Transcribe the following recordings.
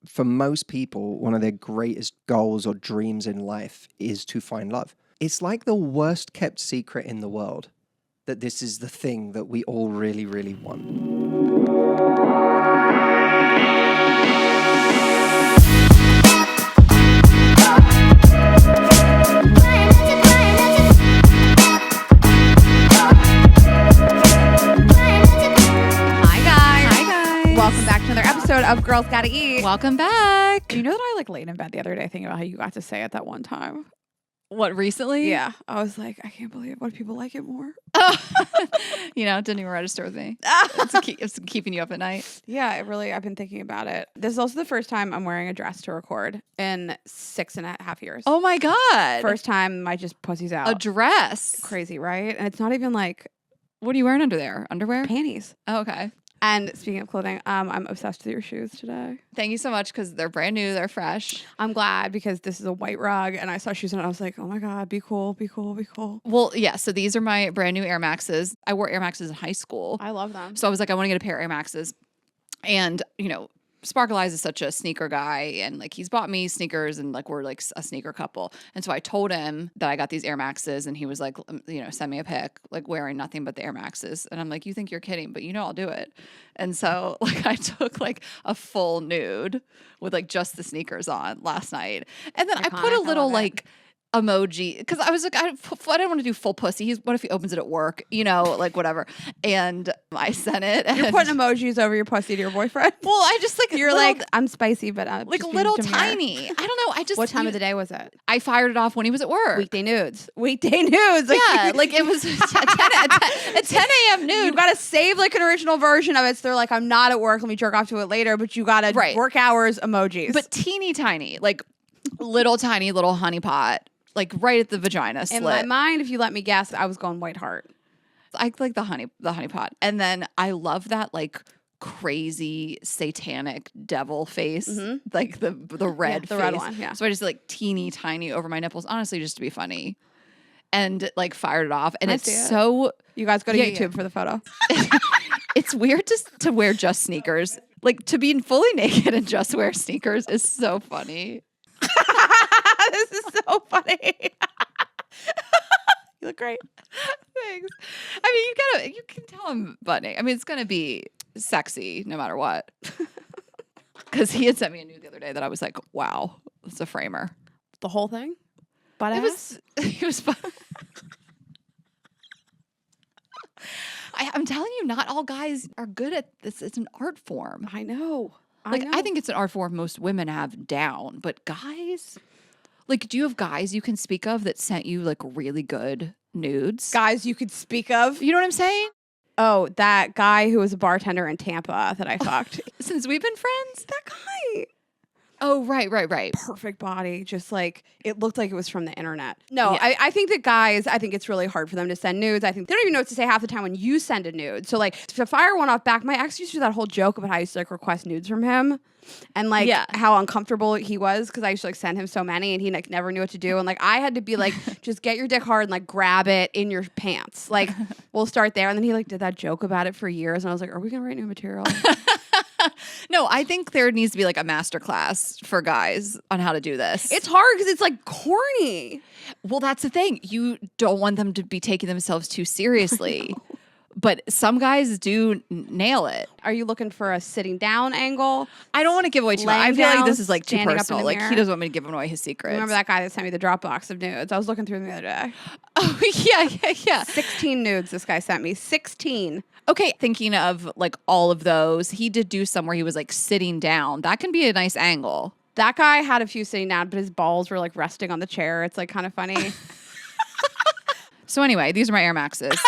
for most people, one of their greatest goals or dreams in life is to find love. It's like the worst kept secret in the world that this is the thing that we all really, really want. Welcome back to another episode of Girls Gotta Eat. Welcome back. Do you know that I laid in bed the other day thinking about how you got to say it that one time? What, recently? Yeah. I was like, I can't believe it. What, people like it more? It didn't even register with me. It's keeping you up at night. Yeah, I've been thinking about it. This is also the first time I'm wearing a dress to record in 6.5 years. Oh my God. First time my just pussy's out. A dress. Crazy, right? And it's not even like... What are you wearing under there? Underwear? Panties. Oh, okay. And speaking of clothing, I'm obsessed with your shoes today. Thank you so much because they're brand new. They're fresh. I'm glad because this is a white rug and I saw shoes and I was like, oh my God, be cool, be cool, be cool. Well, yeah. So these are my brand new Air Maxes. I wore Air Maxes in high school. I love them. So I was like, I want to get a pair of Air Maxes. And, Sparkle Eyes is such a sneaker guy and like he's bought me sneakers and like we're like a sneaker couple. And so I told him that I got these Air Maxes and he was like, send me a pic, like wearing nothing but the Air Maxes. And I'm like, you think you're kidding, but I'll do it. And so like I took like a full nude with like just the sneakers on last night. And then I put a little like emoji because I was like, I didn't want to do full pussy. What if he opens it at work? Like whatever. And I sent it. You're putting emojis over your pussy to your boyfriend. Well, I just like you're little, like I'm spicy, but I'm like little tiny. I don't know. I just what time of the day was it? I fired it off when he was at work. Weekday nudes. Weekday nudes. Like, yeah, like it was a 10 a.m. nude. You gotta save like an original version of it. So they're like, I'm not at work. Let me jerk off to it later. But you gotta work hours emojis. But teeny tiny, like little tiny little honeypot. Like right at the vagina slit. In my mind, if you let me guess, I was going white heart. I like the honey pot. And then I love that like crazy satanic devil face. Mm-hmm. Like the red face. The red one, yeah. So I just like teeny tiny over my nipples, honestly, just to be funny. And like fired it off. And so you guys go to YouTube for the photo. It's weird to wear just sneakers. Like to be fully naked and just wear sneakers is so funny. This is so funny. You look great. Thanks. I mean, you can tell I'm buttoning. I mean, it's gonna be sexy no matter what. Because he had sent me a nude the other day that I was like, wow, it's a framer. The whole thing? But it was fun. I'm telling you, not all guys are good at this. It's an art form. I know. I think it's an art form most women have down, but guys. Like, do you have guys you can speak of that sent you, like, really good nudes? Guys you could speak of? You know what I'm saying? Oh, that guy who was a bartender in Tampa that I fucked. Since we've been friends? That guy. Oh, right. Perfect body. Just, like, it looked like it was from the internet. No, yeah. I think that guys, I think it's really hard for them to send nudes. I think they don't even know what to say half the time when you send a nude. So, like, to fire one off back, my ex used to do that whole joke about how I used to, like, request nudes from him. And like how uncomfortable he was because I used to like send him so many and he like never knew what to do. And like I had to be like, just get your dick hard and like grab it in your pants. Like we'll start there. And then he like did that joke about it for years. And I was like, are we going to write new material? No, I think there needs to be like a master class for guys on how to do this. It's hard because it's like corny. Well, that's the thing. You don't want them to be taking themselves too seriously. But some guys do nail it. Are you looking for a sitting down angle? I don't want to give away too much. I feel like this is like too personal. Like mirror. He doesn't want me to give away his secrets. Remember that guy that sent me the Dropbox of nudes? I was looking through them the other day. Oh, yeah. 16 nudes this guy sent me. 16. Okay, thinking of like all of those, he did do some where he was like sitting down. That can be a nice angle. That guy had a few sitting down, but his balls were like resting on the chair. It's like kind of funny. So anyway, these are my Air Maxes.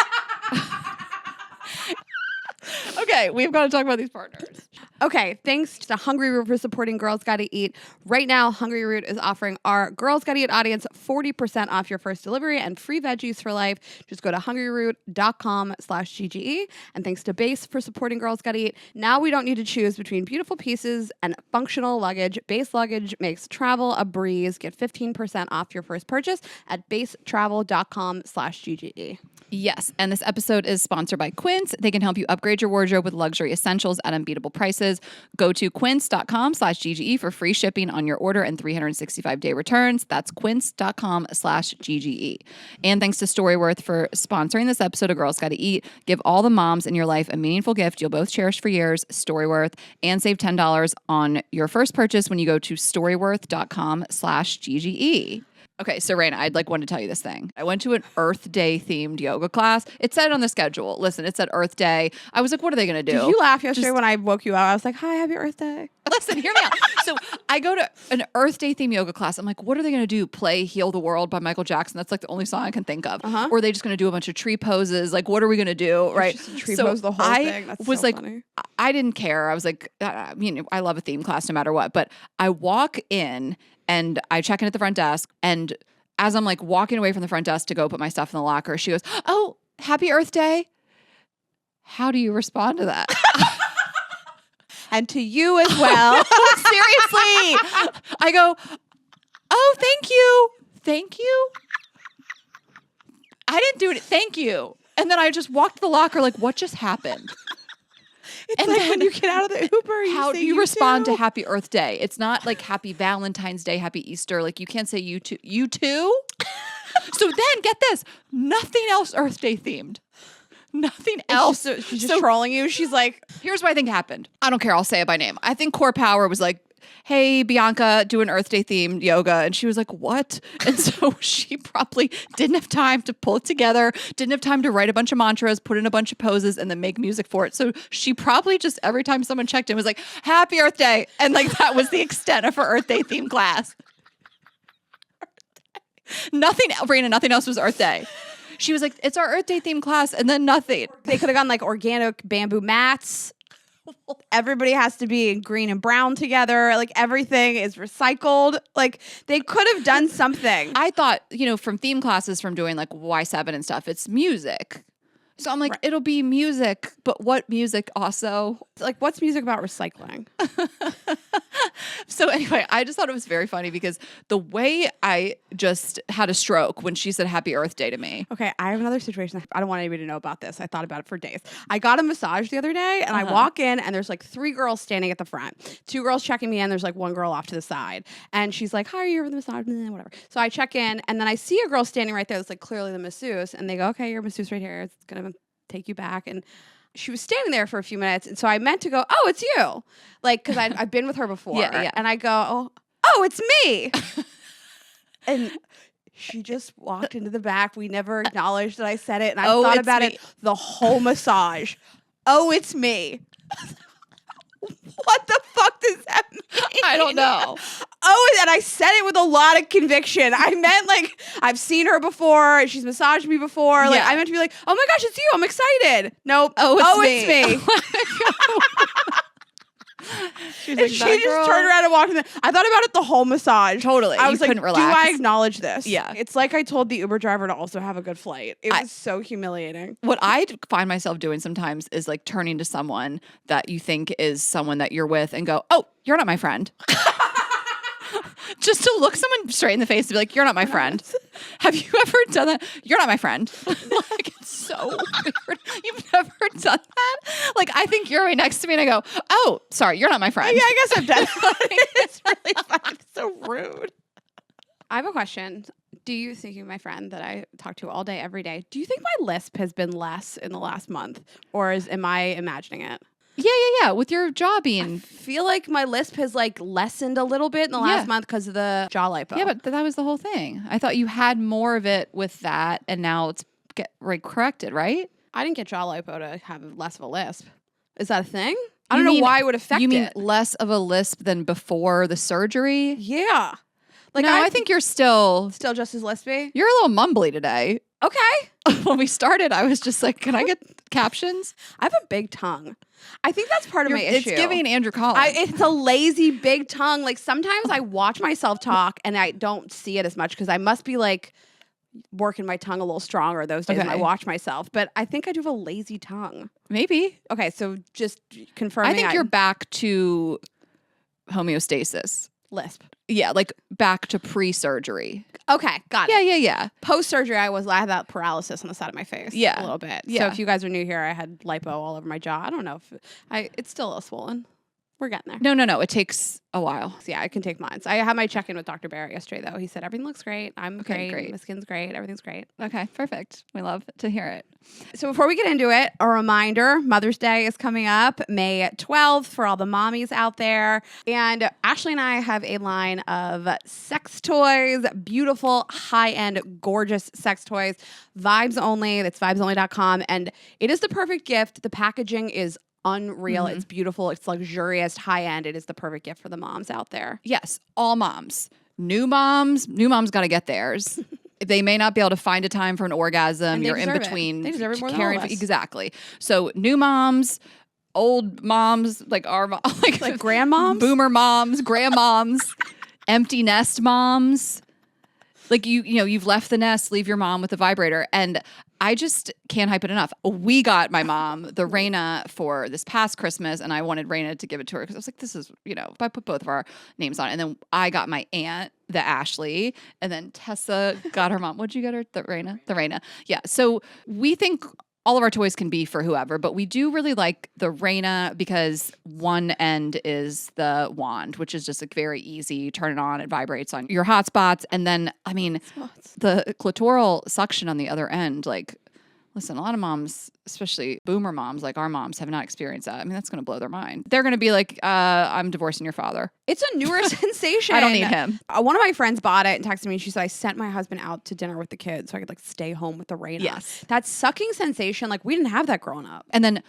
Okay, we've got to talk about these partners. Okay, thanks to Hungry Root for supporting Girls Gotta Eat. Right now, Hungry Root is offering our Girls Gotta Eat audience 40% off your first delivery and free veggies for life. Just go to hungryroot.com/GGE. And thanks to Base for supporting Girls Gotta Eat. Now we don't need to choose between beautiful pieces and functional luggage. Base luggage makes travel a breeze. Get 15% off your first purchase at basetravel.com/GGE. Yes, and this episode is sponsored by Quince. They can help you upgrade your wardrobe with luxury essentials at unbeatable prices. prices. Go to quince.com/GGE for free shipping on your order and 365-day returns. That's quince.com/GGE. And thanks to Storyworth for sponsoring this episode of Girls Gotta Eat. Give all the moms in your life a meaningful gift you'll both cherish for years, Storyworth, and save $10 on your first purchase when you go to storyworth.com/GGE. Okay, so Raina, I'd want to tell you this thing. I went to an Earth Day themed yoga class. It said on the schedule. Listen, it said Earth Day. I was like, what are they going to do? Did you laugh yesterday when I woke you up? I was like, hi, happy Earth Day. Listen, hear me out. So I go to an Earth Day themed yoga class. I'm like, what are they going to do? Play Heal the World by Michael Jackson? That's the only song I can think of. Or are they just going to do a bunch of tree poses? What are we going to do? Right? Just a tree pose the whole thing. That's was so funny. I didn't care. I was like, I love a theme class no matter what. But I walk in and I check in at the front desk, and as I'm walking away from the front desk to go put my stuff in the locker, she goes, oh, happy Earth Day. How do you respond to that? And to you as well. Seriously. I go, oh, thank you. Thank you. I didn't do it. Thank you. And then I just walked to the locker what just happened? It's and then when you get out of the Uber, how do you respond to Happy Earth Day? It's not Happy Valentine's Day, Happy Easter. You can't say you too. You too? So then get this, nothing else Earth Day themed. Nothing else. She's just trolling you. She's like, here's what I think happened. I don't care. I'll say it by name. I think Core Power was hey, Bianca, do an Earth Day themed yoga. And she was like, what? And so she probably didn't have time to pull it together, didn't have time to write a bunch of mantras, put in a bunch of poses, and then make music for it. So she probably just, every time someone checked in, was like, happy Earth Day. And that was the extent of her Earth Day themed class. Nothing, Raina, nothing else was Earth Day. She was like, it's our Earth Day themed class, and then nothing. They could have gone organic bamboo mats. Everybody has to be in green and brown together. Everything is recycled. They could have done something. I thought, from theme classes, from doing Y7 and stuff, it's music. So I'm right. It'll be music, but what music also? What's music about recycling? So anyway, I just thought it was very funny because the way I just had a stroke when she said Happy Earth Day to me. Okay, I have another situation. I don't want anybody to know about this. I thought about it for days. I got a massage the other day, and I walk in, and there's 3 girls standing at the front. 2 girls checking me in. There's 1 girl off to the side. And she's like, hi, are you here for the massage? Whatever. So I check in, and then I see a girl standing right there that's clearly the masseuse. And they go, okay, your masseuse right here. It's going to take you back. And she was standing there for a few minutes. And so I meant to go, oh, it's you. Because I've been with her before. Yeah. And I go, oh, it's me. And she just walked into the back. We never acknowledged that I said it. And I thought about it the whole massage. Oh, it's me. What the fuck does that mean? I don't know. Oh, and I said it with a lot of conviction. I meant I've seen her before. She's massaged me before. I meant to be oh my gosh, it's you. I'm excited. Nope. Oh, it's me. She just turned around and walked in. I thought about it the whole massage. Totally. I was couldn't relax. Do I acknowledge this? Yeah. It's I told the Uber driver to also have a good flight. It was so humiliating. What I find myself doing sometimes is turning to someone that you think is someone that you're with and go, oh, you're not my friend. Just to look someone straight in the face and be you're not my friend. Have you ever done that? You're not my friend. It's so weird. You've never done that? I think you're right next to me and I go, oh, sorry, you're not my friend. Yeah, I guess I've done that. It's really fucking so rude. I have a question. Do you think you're my friend that I talk to all day, every day? Do you think my Lisp has been less in the last month? Or am I imagining it? Yeah. With your jaw being, I feel like my Lisp has lessened a little bit in the last month because of the jaw lipo. Yeah, but that was the whole thing. I thought you had more of it with that, and now it's corrected, right? I didn't get jaw lipo to have less of a Lisp. Is that a thing? I don't know why it would affect it. You mean less of a Lisp than before the surgery? Yeah. No, I think you're still just as lispy. You're a little mumbly today. Okay. When we started, I was just can I get captions? I have a big tongue. I think that's part of my issue. It's giving Andrew Collins. It's a lazy big tongue. Sometimes I watch myself talk and I don't see it as much because I must be working my tongue a little stronger those days when I watch myself. But I think I do have a lazy tongue. Maybe. Okay, so just confirming. I think you're back to homeostasis. Lisp. Yeah, back to pre-surgery. Okay, got it. Yeah. Post-surgery, I had that paralysis on the side of my face. Yeah. A little bit. Yeah. So if you guys are new here, I had lipo all over my jaw. I don't know if it's still a little swollen. We're getting there. No. It takes a while. So yeah, I can take mine. So I had my check-in with Dr. Barrett yesterday, though. He said, everything looks great. I'm great. My skin's great. Everything's great. Okay, perfect. We love to hear it. So before we get into it, a reminder, Mother's Day is coming up May 12th for all the mommies out there. And Ashley and I have a line of sex toys, beautiful, high-end, gorgeous sex toys, vibes only. That's vibesonly.com. And it is the perfect gift. The packaging is unreal. It's beautiful. It's luxurious, high-end. It is the perfect gift for the moms out there. Yes, all moms. New moms got to get theirs. They may not be able to find a time for an orgasm. You're in between. They deserve it more than all of us. Exactly. So new moms, old moms, like our like grandmoms, boomer moms, grandmoms, empty nest moms. Like you've left the nest, leave your mom with a vibrator. And I just can't hype it enough. We got my mom the Raina for this past Christmas, and I wanted Raina to give it to her because I was like, this is, I put both of our names on it. And then I got my aunt, the Ashley, and then Tessa got her mom. What'd you get her? The Raina? The Raina. Yeah. So we think all of our toys can be for whoever, but we do really like the Raina because one end is the wand, which is just like very easy. You turn it on, it vibrates on your hot spots. And then, the clitoral suction on the other end, like, listen, a lot of moms, especially boomer moms, like our moms, have not experienced that. I mean, that's going to blow their mind. They're going to be like, I'm divorcing your father. It's a newer sensation. I don't need him. One of my friends bought it and texted me, and she said, I sent my husband out to dinner with the kids so I could like stay home with the Raina. Yes. That sucking sensation, like we didn't have that growing up. And then,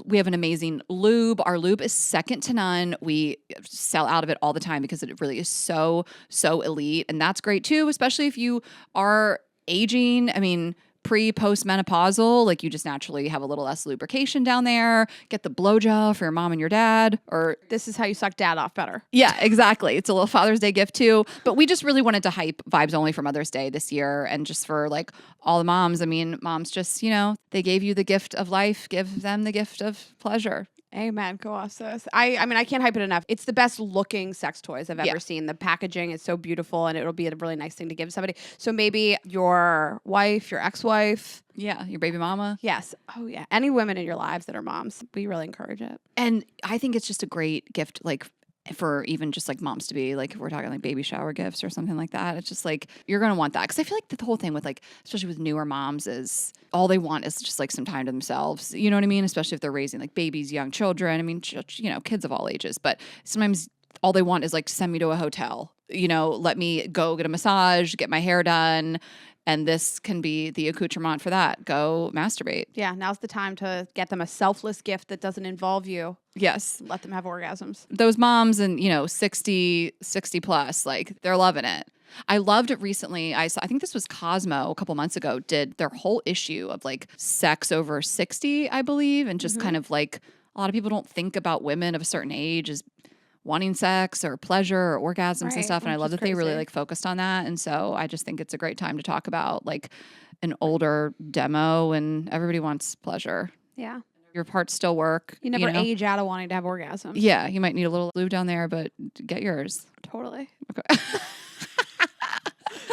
we have an amazing lube. Our lube is second to none. We sell out of it all the time because it really is so, so elite. And that's great too, especially if you are aging. I mean, pre-post-menopausal, like you just naturally have a little less lubrication down there. Get the blowjob for your mom and your dad, or this is how you suck dad off better. Yeah, exactly. It's a little Father's Day gift too. But we just really wanted to hype Vibes Only for Mother's Day this year, and just for like all the moms. I mean, moms just, they gave you the gift of life. Give them the gift of pleasure. Amen. Go off, sis. I mean, I can't hype it enough. It's the best looking sex toys I've ever seen. The packaging is so beautiful, and it'll be a really nice thing to give somebody. So maybe your wife, your ex-wife. Yeah, your baby mama. Yes. Oh, yeah. Any women in your lives that are moms, we really encourage it. And I think it's just a great gift, like, for even just like moms to be like, if we're talking like baby shower gifts or something like that, it's just like, you're going to want that. Cause I feel like the whole thing with like, especially with newer moms, is all they want is just like some time to themselves. You know what I mean? Especially if they're raising like babies, young children. I mean, kids of all ages, but sometimes all they want is like, send me to a hotel, let me go get a massage, get my hair done. And this can be the accoutrement for that. Go masturbate. Yeah, now's the time to get them a selfless gift that doesn't involve you. Yes. Let them have orgasms. Those moms and, 60 plus, like, they're loving it. I loved it recently. I think this was Cosmo a couple months ago, did their whole issue of like sex over 60, I believe. And just kind of like, a lot of people don't think about women of a certain age as wanting sex or pleasure or orgasms and stuff. And I love that they really like focused on that. And so I just think it's a great time to talk about like an older demo, and everybody wants pleasure. Yeah. Your parts still work. You never age out of wanting to have orgasms. Yeah. You might need a little lube down there, but get yours. Totally. Okay.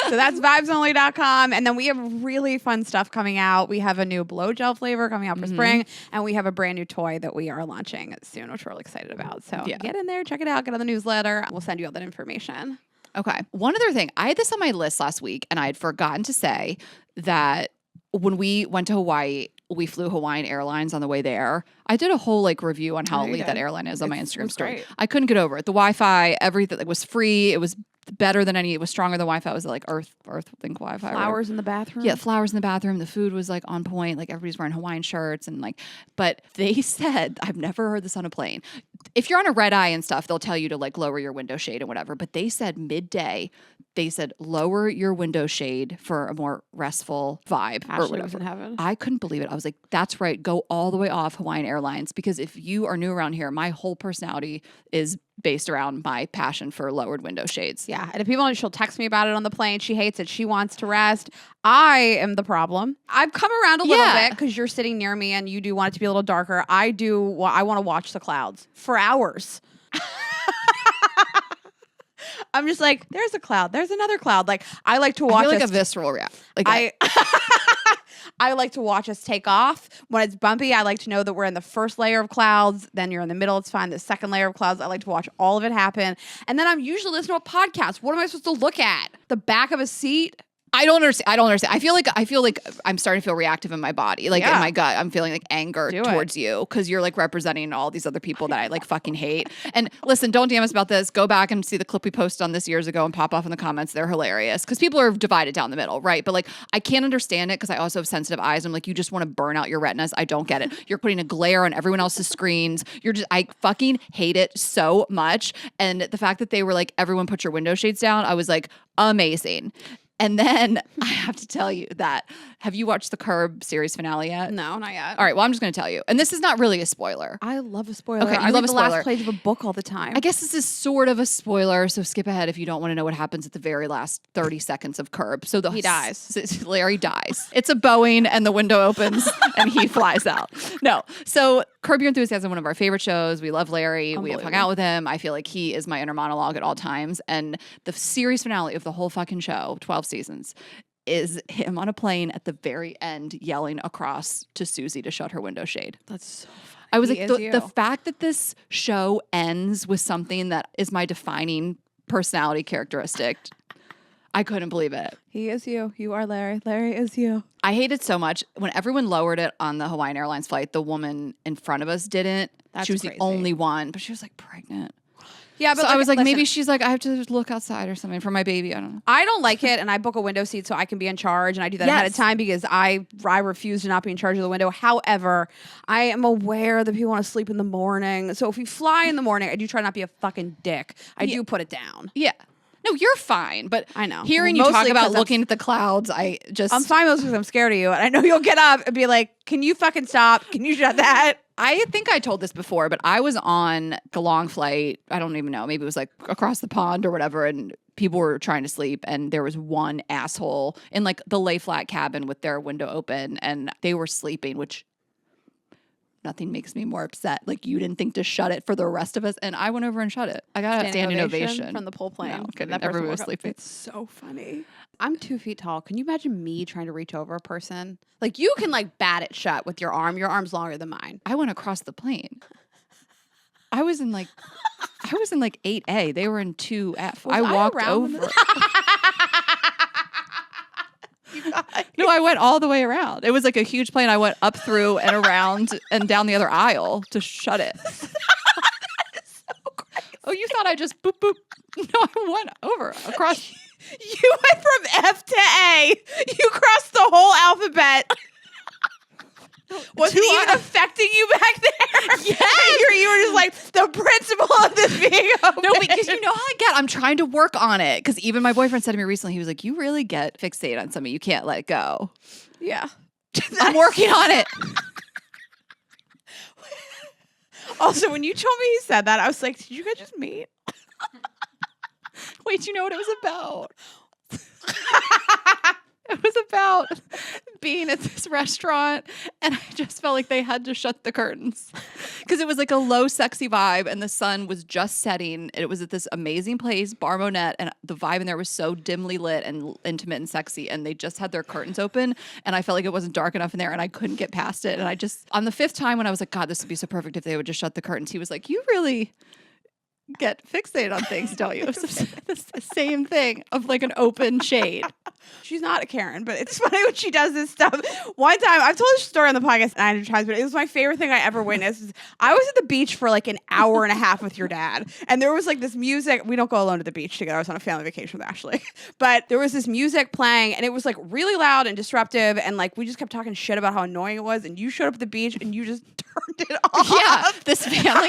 So that's vibesonly.com. And then we have really fun stuff coming out. We have a new blow gel flavor coming out for spring, and we have a brand new toy that we are launching soon, which we're really excited about. So get in there, check it out, get on the newsletter. We'll send you all that information. Okay. One other thing. I had this on my list last week, and I had forgotten to say that when we went to Hawaii, we flew Hawaiian Airlines on the way there. I did a whole like review on how elite that airline is on my Instagram story. Great. I couldn't get over it. The Wi-Fi, everything was free. It was better than it was stronger than Wi-Fi. It was like Earth Link Wi-Fi. Flowers in the bathroom. Yeah, flowers in the bathroom. The food was like on point. Like everybody's wearing Hawaiian shirts and like, but they said, I've never heard this on a plane. If you're on a red eye and stuff, they'll tell you to like lower your window shade and whatever. But they said midday, they said lower your window shade for a more restful vibe or whatever. Was in heaven. I couldn't believe it. I was like, that's right. Go all the way off Hawaiian Airlines, because if you are new around here, my whole personality is based around my passion for lowered window shades. Yeah. And if people, she'll text me about it on the plane. She hates it. She wants to rest. I am the problem. I've come around a little bit because you're sitting near me and you do want it to be a little darker. I want to watch the clouds for hours. I'm just like, there's a cloud. There's another cloud. Like, I like to watch I feel like a visceral reaction. Like I like to watch us take off. When it's bumpy, I like to know that we're in the first layer of clouds. Then you're in the middle, it's fine. The second layer of clouds, I like to watch all of it happen. And then I'm usually listening to a podcast. What am I supposed to look at? The back of a seat? I don't understand. I feel like I'm starting to feel reactive in my body. Like in my gut, I'm feeling like anger towards you because you're like representing all these other people that I like fucking hate. And listen, don't DM us about this. Go back and see the clip we posted on this years ago and pop off in the comments. They're hilarious because people are divided down the middle, right? But like, I can't understand it because I also have sensitive eyes. I'm like, you just want to burn out your retinas. I don't get it. You're putting a glare on everyone else's screens. I fucking hate it so much. And the fact that they were like, everyone put your window shades down, I was like, amazing. And then I have to tell you that, have you watched the Curb series finale yet? No, not yet. All right, well, I'm just going to tell you. And this is not really a spoiler. I love a spoiler. Okay, I you love read a the spoiler. last page of a book all the time. I guess this is sort of a spoiler, so skip ahead if you don't want to know what happens at the very last 30 seconds of Curb. So he dies. Larry dies. It's a Boeing and the window opens and he flies out. No. So Curb Your Enthusiasm, one of our favorite shows. We love Larry. We have hung out with him. I feel like he is my inner monologue at all times. And the series finale of the whole fucking show, 12 seasons, is him on a plane at the very end yelling across to Susie to shut her window shade. That's so funny. I was like, the fact that this show ends with something that is my defining personality characteristic, I couldn't believe it. He is you. You are Larry. Larry is you. I hate it so much. When everyone lowered it on the Hawaiian Airlines flight, the woman in front of us didn't. That's she was crazy. The only one, but she was like pregnant. Yeah, but so I was like, listen, maybe she's like, I have to look outside or something for my baby. I don't know. I don't like it, and I book a window seat so I can be in charge, and I do that ahead of time because I refuse to not be in charge of the window. However, I am aware that people want to sleep in the morning. So if you fly in the morning, I do try not to be a fucking dick. I do put it down. Yeah. No, you're fine. But I know. Hearing you talk about looking at the clouds, I'm fine mostly because I'm scared of you, and I know you'll get up and be like, can you fucking stop? Can you shut that? I think I told this before, but I was on a long flight. I don't even know. Maybe it was like across the pond or whatever. And people were trying to sleep. And there was one asshole in like the lay flat cabin with their window open. And they were sleeping, which nothing makes me more upset. Like you didn't think to shut it for the rest of us. And I went over and shut it. I got a standing ovation from the pole plane. No, kidding. Everyone was sleeping. It's so funny. I'm 2 feet tall. Can you imagine me trying to reach over a person? Like you can like bat it shut with your arm. Your arm's longer than mine. I went across the plane. I was in like 8A. They were in 2F. I walked over. No, I went all the way around. It was like a huge plane. I went up through and around and down the other aisle to shut it. So oh, you thought I just boop boop? No, I went over across. You went from F to A. You crossed the whole alphabet. Was it even affecting you back there? Yes. You were just like, the principle of this being open. No, because you know how I get. I'm trying to work on it. Because even my boyfriend said to me recently, he was like, you really get fixated on something. You can't let it go. Yeah. I'm working on it. Also, when you told me he said that, I was like, did you guys just meet? Wait, you know what it was about? It was about being at this restaurant, and I just felt like they had to shut the curtains because it was like a low, sexy vibe, and the sun was just setting. And it was at this amazing place, Bar Monette, and the vibe in there was so dimly lit and intimate and sexy, and they just had their curtains open, and I felt like it wasn't dark enough in there, and I couldn't get past it. And I just, on the 5th time when I was like, God, this would be so perfect if they would just shut the curtains, he was like, you really get fixated on things, don't you? It's the same thing of like an open shade. She's not a Karen, but it's funny when she does this stuff. One time, I've told this story on the podcast 900 times, but it was my favorite thing I ever witnessed. I was at the beach for like an hour and a half with your dad, and there was like this music. We don't go alone to the beach together. I was on a family vacation with Ashley, but there was this music playing, and it was like really loud and disruptive, and like we just kept talking shit about how annoying it was, and you showed up at the beach, and you just turned it off. Yeah, this family.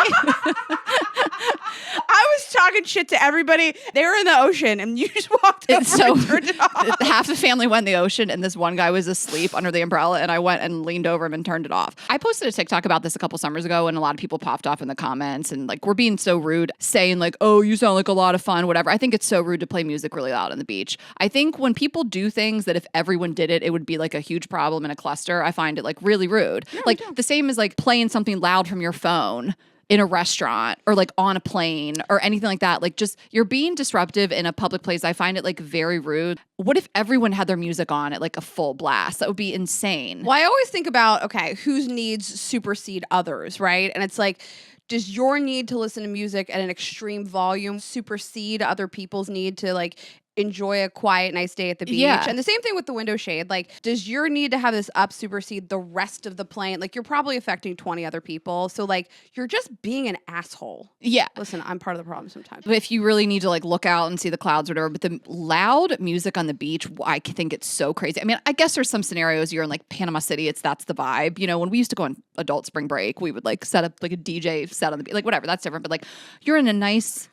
I was talking shit to everybody. They were in the ocean, and you just walked over and turned it off. Half the family went in the ocean, and this one guy was asleep under the umbrella, and I went and leaned over him and turned it off. I posted a TikTok about this a couple summers ago, and a lot of people popped off in the comments, and like, we're being so rude, saying like, oh, you sound like a lot of fun, whatever. I think it's so rude to play music really loud on the beach. I think when people do things that if everyone did it, it would be like a huge problem in a cluster, I find it like really rude. Yeah, like the same as like playing something loud from your phone in a restaurant or like on a plane or anything like that. Like just you're being disruptive in a public place. I find it like very rude. What if everyone had their music on at like a full blast? That would be insane. Well, I always think about, okay, whose needs supersede others, right? And it's like, does your need to listen to music at an extreme volume supersede other people's need to like enjoy a quiet, nice day at the beach? Yeah. And the same thing with the window shade. Like, does your need to have this up supersede the rest of the plane? Like, you're probably affecting 20 other people. So, like, you're just being an asshole. Yeah. Listen, I'm part of the problem sometimes. But if you really need to like look out and see the clouds or whatever, but the loud music on the beach, I think it's so crazy. I mean, I guess there's some scenarios you're in like Panama City, that's the vibe. You know, when we used to go on adult spring break, we would like set up like a DJ set on the beach, like whatever, that's different. But like you're in a nice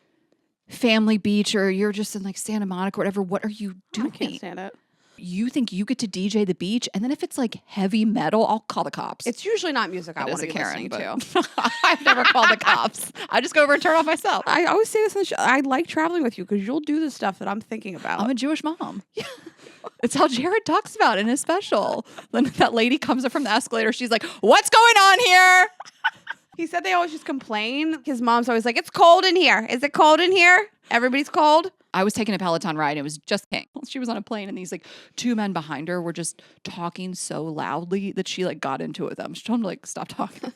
family beach or you're just in like Santa Monica or whatever, what are you doing? I can't stand it. You think you get to DJ the beach, and then if it's like heavy metal, I'll call the cops. It's usually not music I want to be listening to. I've never called the cops. I just go over and turn off myself. I always say this on the show. I like traveling with you because you'll do the stuff that I'm thinking about. I'm a Jewish mom. It's how Jared talks about it in his special. When that lady comes up from the escalator, she's like, "What's going on here?" He said they always just complain. His mom's always like, "It's cold in here. Is it cold in here? Everybody's cold." I was taking a Peloton ride. And it was just King. She was on a plane and these like two men behind her were just talking so loudly that she like got into it with them. She told them to like stop talking.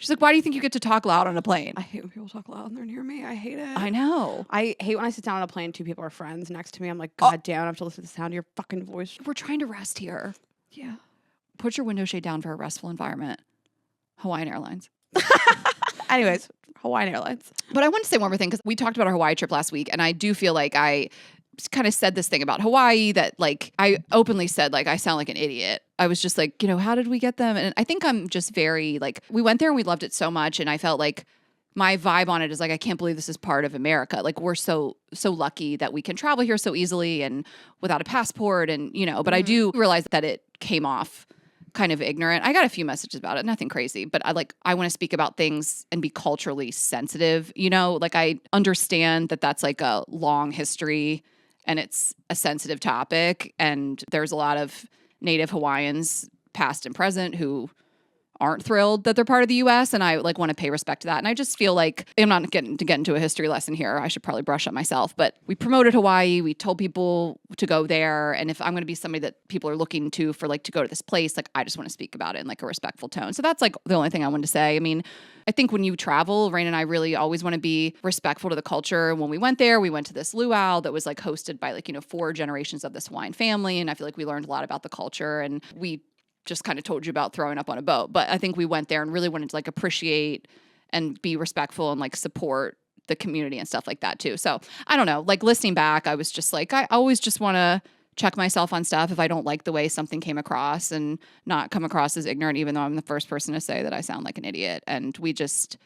She's like, "Why do you think you get to talk loud on a plane?" I hate when people talk loud and they're near me. I hate it. I know. I hate when I sit down on a plane and two people are friends next to me. I'm like, God damn, I have to listen to the sound of your fucking voice. We're trying to rest here. Yeah. Put your window shade down for a restful environment. Hawaiian Airlines. Anyways, Hawaiian Airlines. But I want to say one more thing because we talked about our Hawaii trip last week, and I do feel like I kind of said this thing about Hawaii that like I openly said like I sound like an idiot. I was just like, how did we get them? And I think I'm just very like, we went there and we loved it so much, and I felt like my vibe on it is like, I can't believe this is part of America. Like we're so lucky that we can travel here so easily and without a passport, and but I do realize that it came off kind of ignorant. I got a few messages about it, nothing crazy, but I want to speak about things and be culturally sensitive, like I understand that that's like a long history and it's a sensitive topic, and there's a lot of Native Hawaiians past and present who aren't thrilled that they're part of the U.S. and I like want to pay respect to that. And I just feel like I'm not getting to get into a history lesson here. I should probably brush up myself, but we promoted Hawaii. We told people to go there. And if I'm going to be somebody that people are looking to for like to go to this place, like I just want to speak about it in like a respectful tone. So that's like the only thing I wanted to say. I mean, I think when you travel, Rain and I really always want to be respectful to the culture. When we went there, we went to this luau that was like hosted by like, 4 generations of this Hawaiian family. And I feel like we learned a lot about the culture, and we just kind of told you about throwing up on a boat. But I think we went there and really wanted to like appreciate and be respectful and like support the community and stuff like that too. So I don't know, like listening back, I was just like, I always just want to check myself on stuff if I don't like the way something came across and not come across as ignorant, even though I'm the first person to say that I sound like an idiot. And we just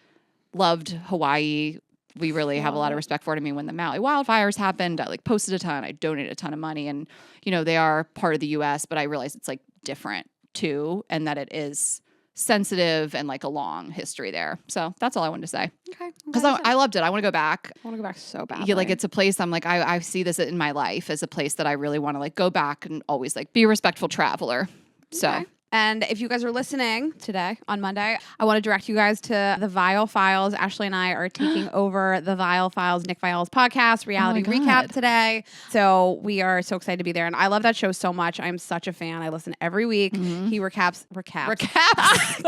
loved Hawaii. We really have a lot of respect for it. I mean, when the Maui wildfires happened, I like posted a ton, I donated a ton of money, and they are part of the US, but I realize it's like different too, and that it is sensitive and like a long history there. So that's all I wanted to say. Okay. Because I loved it. I want to go back. I want to go back so badly. Yeah, like it's a place I'm like, I see this in my life as a place that I really want to like go back and always like be a respectful traveler. So. Okay. And if you guys are listening today on Monday, I want to direct you guys to the Viall Files. Ashley and I are taking over the Viall Files, Nick Viall's podcast, reality recap today. So we are so excited to be there. And I love that show so much. I'm such a fan. I listen every week. He recaps.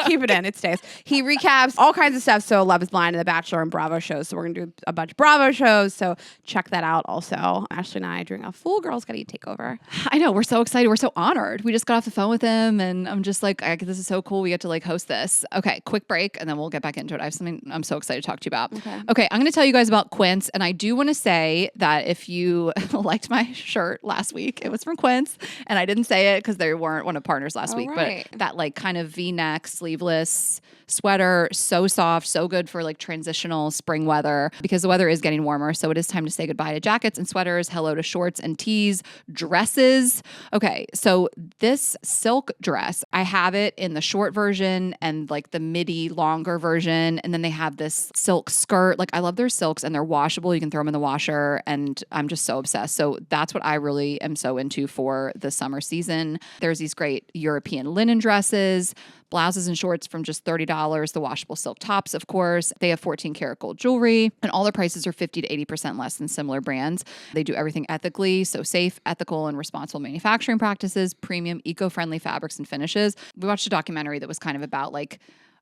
Keep it in. It stays. He recaps all kinds of stuff. So Love is Blind and The Bachelor and Bravo shows. So we're going to do a bunch of Bravo shows. So check that out also. Ashley and I are doing a full Girls Gotta Eat takeover. I know. We're so excited. We're so honored. We just got off the phone with him, and I'm just like, this is so cool. We get to like host this. Okay, quick break, and then we'll get back into it. I have something I'm so excited to talk to you about. Okay, I'm going to tell you guys about Quince, and I do want to say that if you liked my shirt last week, it was from Quince, and I didn't say it because they weren't one of partners last week, but that like kind of V-neck, sleeveless sweater, so soft, so good for like transitional spring weather because the weather is getting warmer. So it is time to say goodbye to jackets and sweaters, hello to shorts and tees, dresses. Okay, so this silk dress, I have it in the short version and like the midi longer version. And then they have this silk skirt. Like I love their silks, and they're washable. You can throw them in the washer, and I'm just so obsessed. So that's what I really am so into for the summer season. There's these great European linen dresses. blouses and shorts from just $30, the washable silk tops, of course. They have 14 karat gold jewelry, and all their prices are 50 to 80% less than similar brands. They do everything ethically, so safe, ethical, and responsible manufacturing practices, premium, eco-friendly fabrics and finishes. We watched a documentary that was kind of about like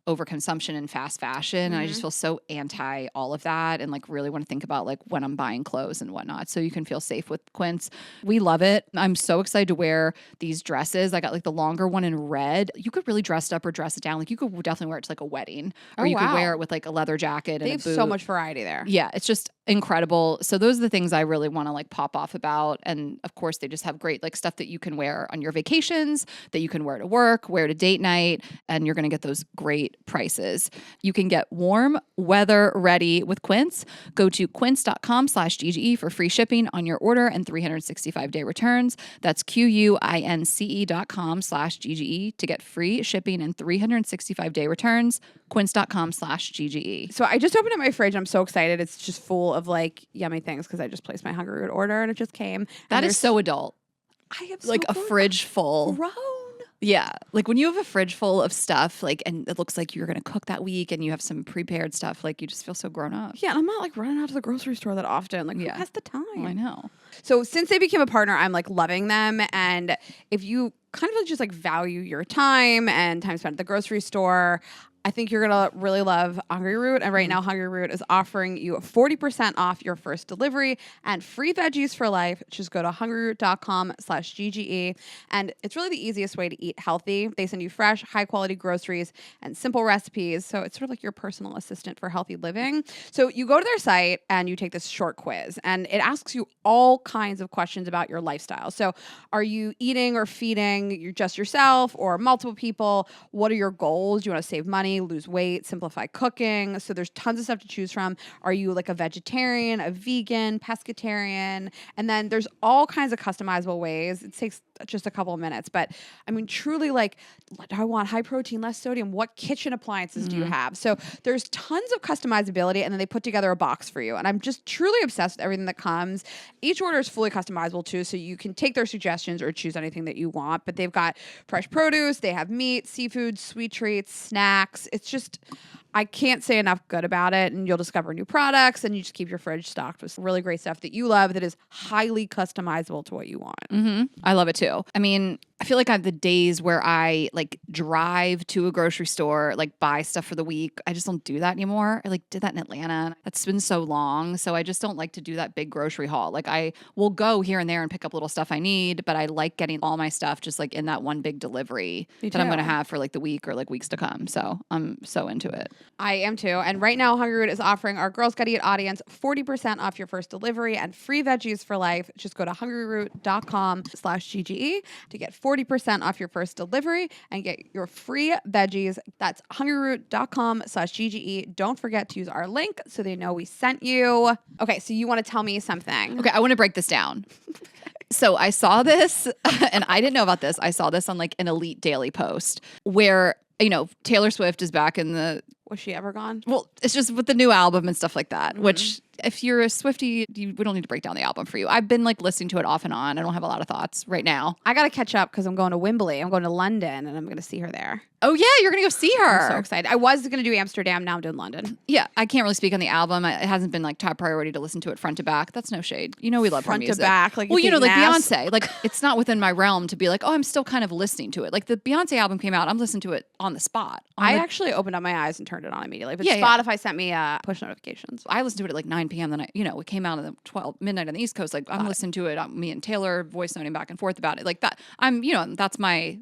overconsumption and fast fashion. And I just feel so anti all of that and like really want to think about like when I'm buying clothes and whatnot. So you can feel safe with Quince. We love it. I'm so excited to wear these dresses. I got like the longer one in red. You could really dress it up or dress it down. Like you could definitely wear it to like a wedding or you could wear it with like a leather jacket and they a have boot. so much variety there. Yeah, it's just incredible. So those are the things I really want to like pop off about. And of course, they just have great like stuff that you can wear on your vacations, that you can wear to work, wear to date night, and you're going to get those great prices. You can get warm weather ready with Quince. Go to quince.com/GGE for free shipping on your order and 365-day returns. That's QUINCE.com/GGE to get free shipping and 365-day returns. Quince.com/GGE. So I just opened up my fridge. I'm so excited. It's just full of like yummy things because I just placed my Hungry Root order and it just came. That is so adult. I have Like a fridge full. grown. Yeah. Like when you have a fridge full of stuff, like, and it looks like you're going to cook that week and you have some prepared stuff, like you just feel so grown up. Yeah, and I'm not like running out to the grocery store that often. Like, who has the time? I know. So since they became a partner, I'm like loving them. And if you kind of just like value your time and time spent at the grocery store, I think you're going to really love Hungry Root. And right now, Hungry Root is offering you 40% off your first delivery and free veggies for life. Just go to hungryroot.com/GGE. And it's really the easiest way to eat healthy. They send you fresh, high quality groceries and simple recipes. So it's sort of like your personal assistant for healthy living. So you go to their site and you take this short quiz and it asks you all kinds of questions about your lifestyle. So are you eating or feeding yourself or multiple people? What are your goals? Do you want to save money, lose weight, simplify cooking? So there's tons of stuff to choose from. Are you like a vegetarian, a vegan, pescatarian? And then there's all kinds of customizable ways. It takes just a couple of minutes, but I mean, truly like, do I want high protein, less sodium? What kitchen appliances do you have? So there's tons of customizability, and then they put together a box for you. And I'm just truly obsessed with everything that comes. Each order is fully customizable too, so you can take their suggestions or choose anything that you want, but they've got fresh produce, they have meat, seafood, sweet treats, snacks. It's just, I can't say enough good about it. And you'll discover new products and you just keep your fridge stocked with really great stuff that you love that is highly customizable to what you want. I love it too. I mean, I feel like I have the days where I like drive to a grocery store, like buy stuff for the week. I just don't do that anymore. I like did that in Atlanta. That's been so long. So I just don't like to do that big grocery haul. Like I will go here and there and pick up little stuff I need, but I like getting all my stuff just like in that one big delivery that I'm going to have for like the week or like weeks to come. So I'm so into it. I am too. And right now, Hungry Root is offering our Girls Gotta Eat audience 40% off your first delivery and free veggies for life. Just go to hungryroot.com/GGE to get 40% off your first delivery and get your free veggies. That's hungryroot.com/GGE. Don't forget to use our link so they know we sent you. Okay, so you want to tell me something. Okay, I want to break this down. So I saw this, and I didn't know about this. I saw this on like an Elite Daily post where, you know, Taylor Swift is back in the... Was she ever gone? Well, it's just with the new album and stuff like that, which if you're a Swiftie, we don't need to break down the album for you. I've been like listening to it off and on. I don't have a lot of thoughts right now. I got to catch up because I'm going to Wembley. I'm going to London and I'm going to see her there. Oh, yeah. You're going to go see her. I'm so excited. I was going to do Amsterdam. Now I'm doing London. Yeah. I can't really speak on the album. It hasn't been like top priority to listen to it front to back. That's no shade. You know, we love her music. Front to back. Like, well, you know, like ass. Beyonce. Like, it's not within my realm to be like, oh, I'm still kind of listening to it. Like, the Beyonce album came out. I'm listening to it on the spot. I actually opened up my eyes and turned it on immediately. But Yeah, Spotify sent me push notifications. I listened to it at like 9 p.m. Then it came out at 12 midnight on the East Coast. Like I'm listening to it. Me and Taylor voice noting back and forth about it. Like that. I'm Beyonce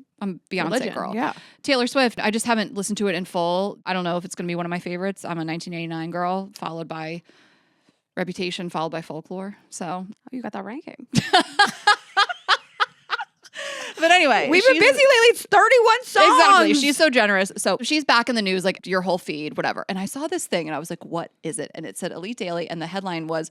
Religion, girl. yeah. Taylor Swift. I just haven't listened to it in full. I don't know if it's going to be one of my favorites. I'm a 1989 girl, followed by Reputation, followed by Folklore. So you got that ranking. But anyway, we've been busy lately. It's 31 songs. Exactly. She's so generous. So she's back in the news, like your whole feed, whatever. And I saw this thing and I was like, what is it? And it said Elite Daily. And the headline was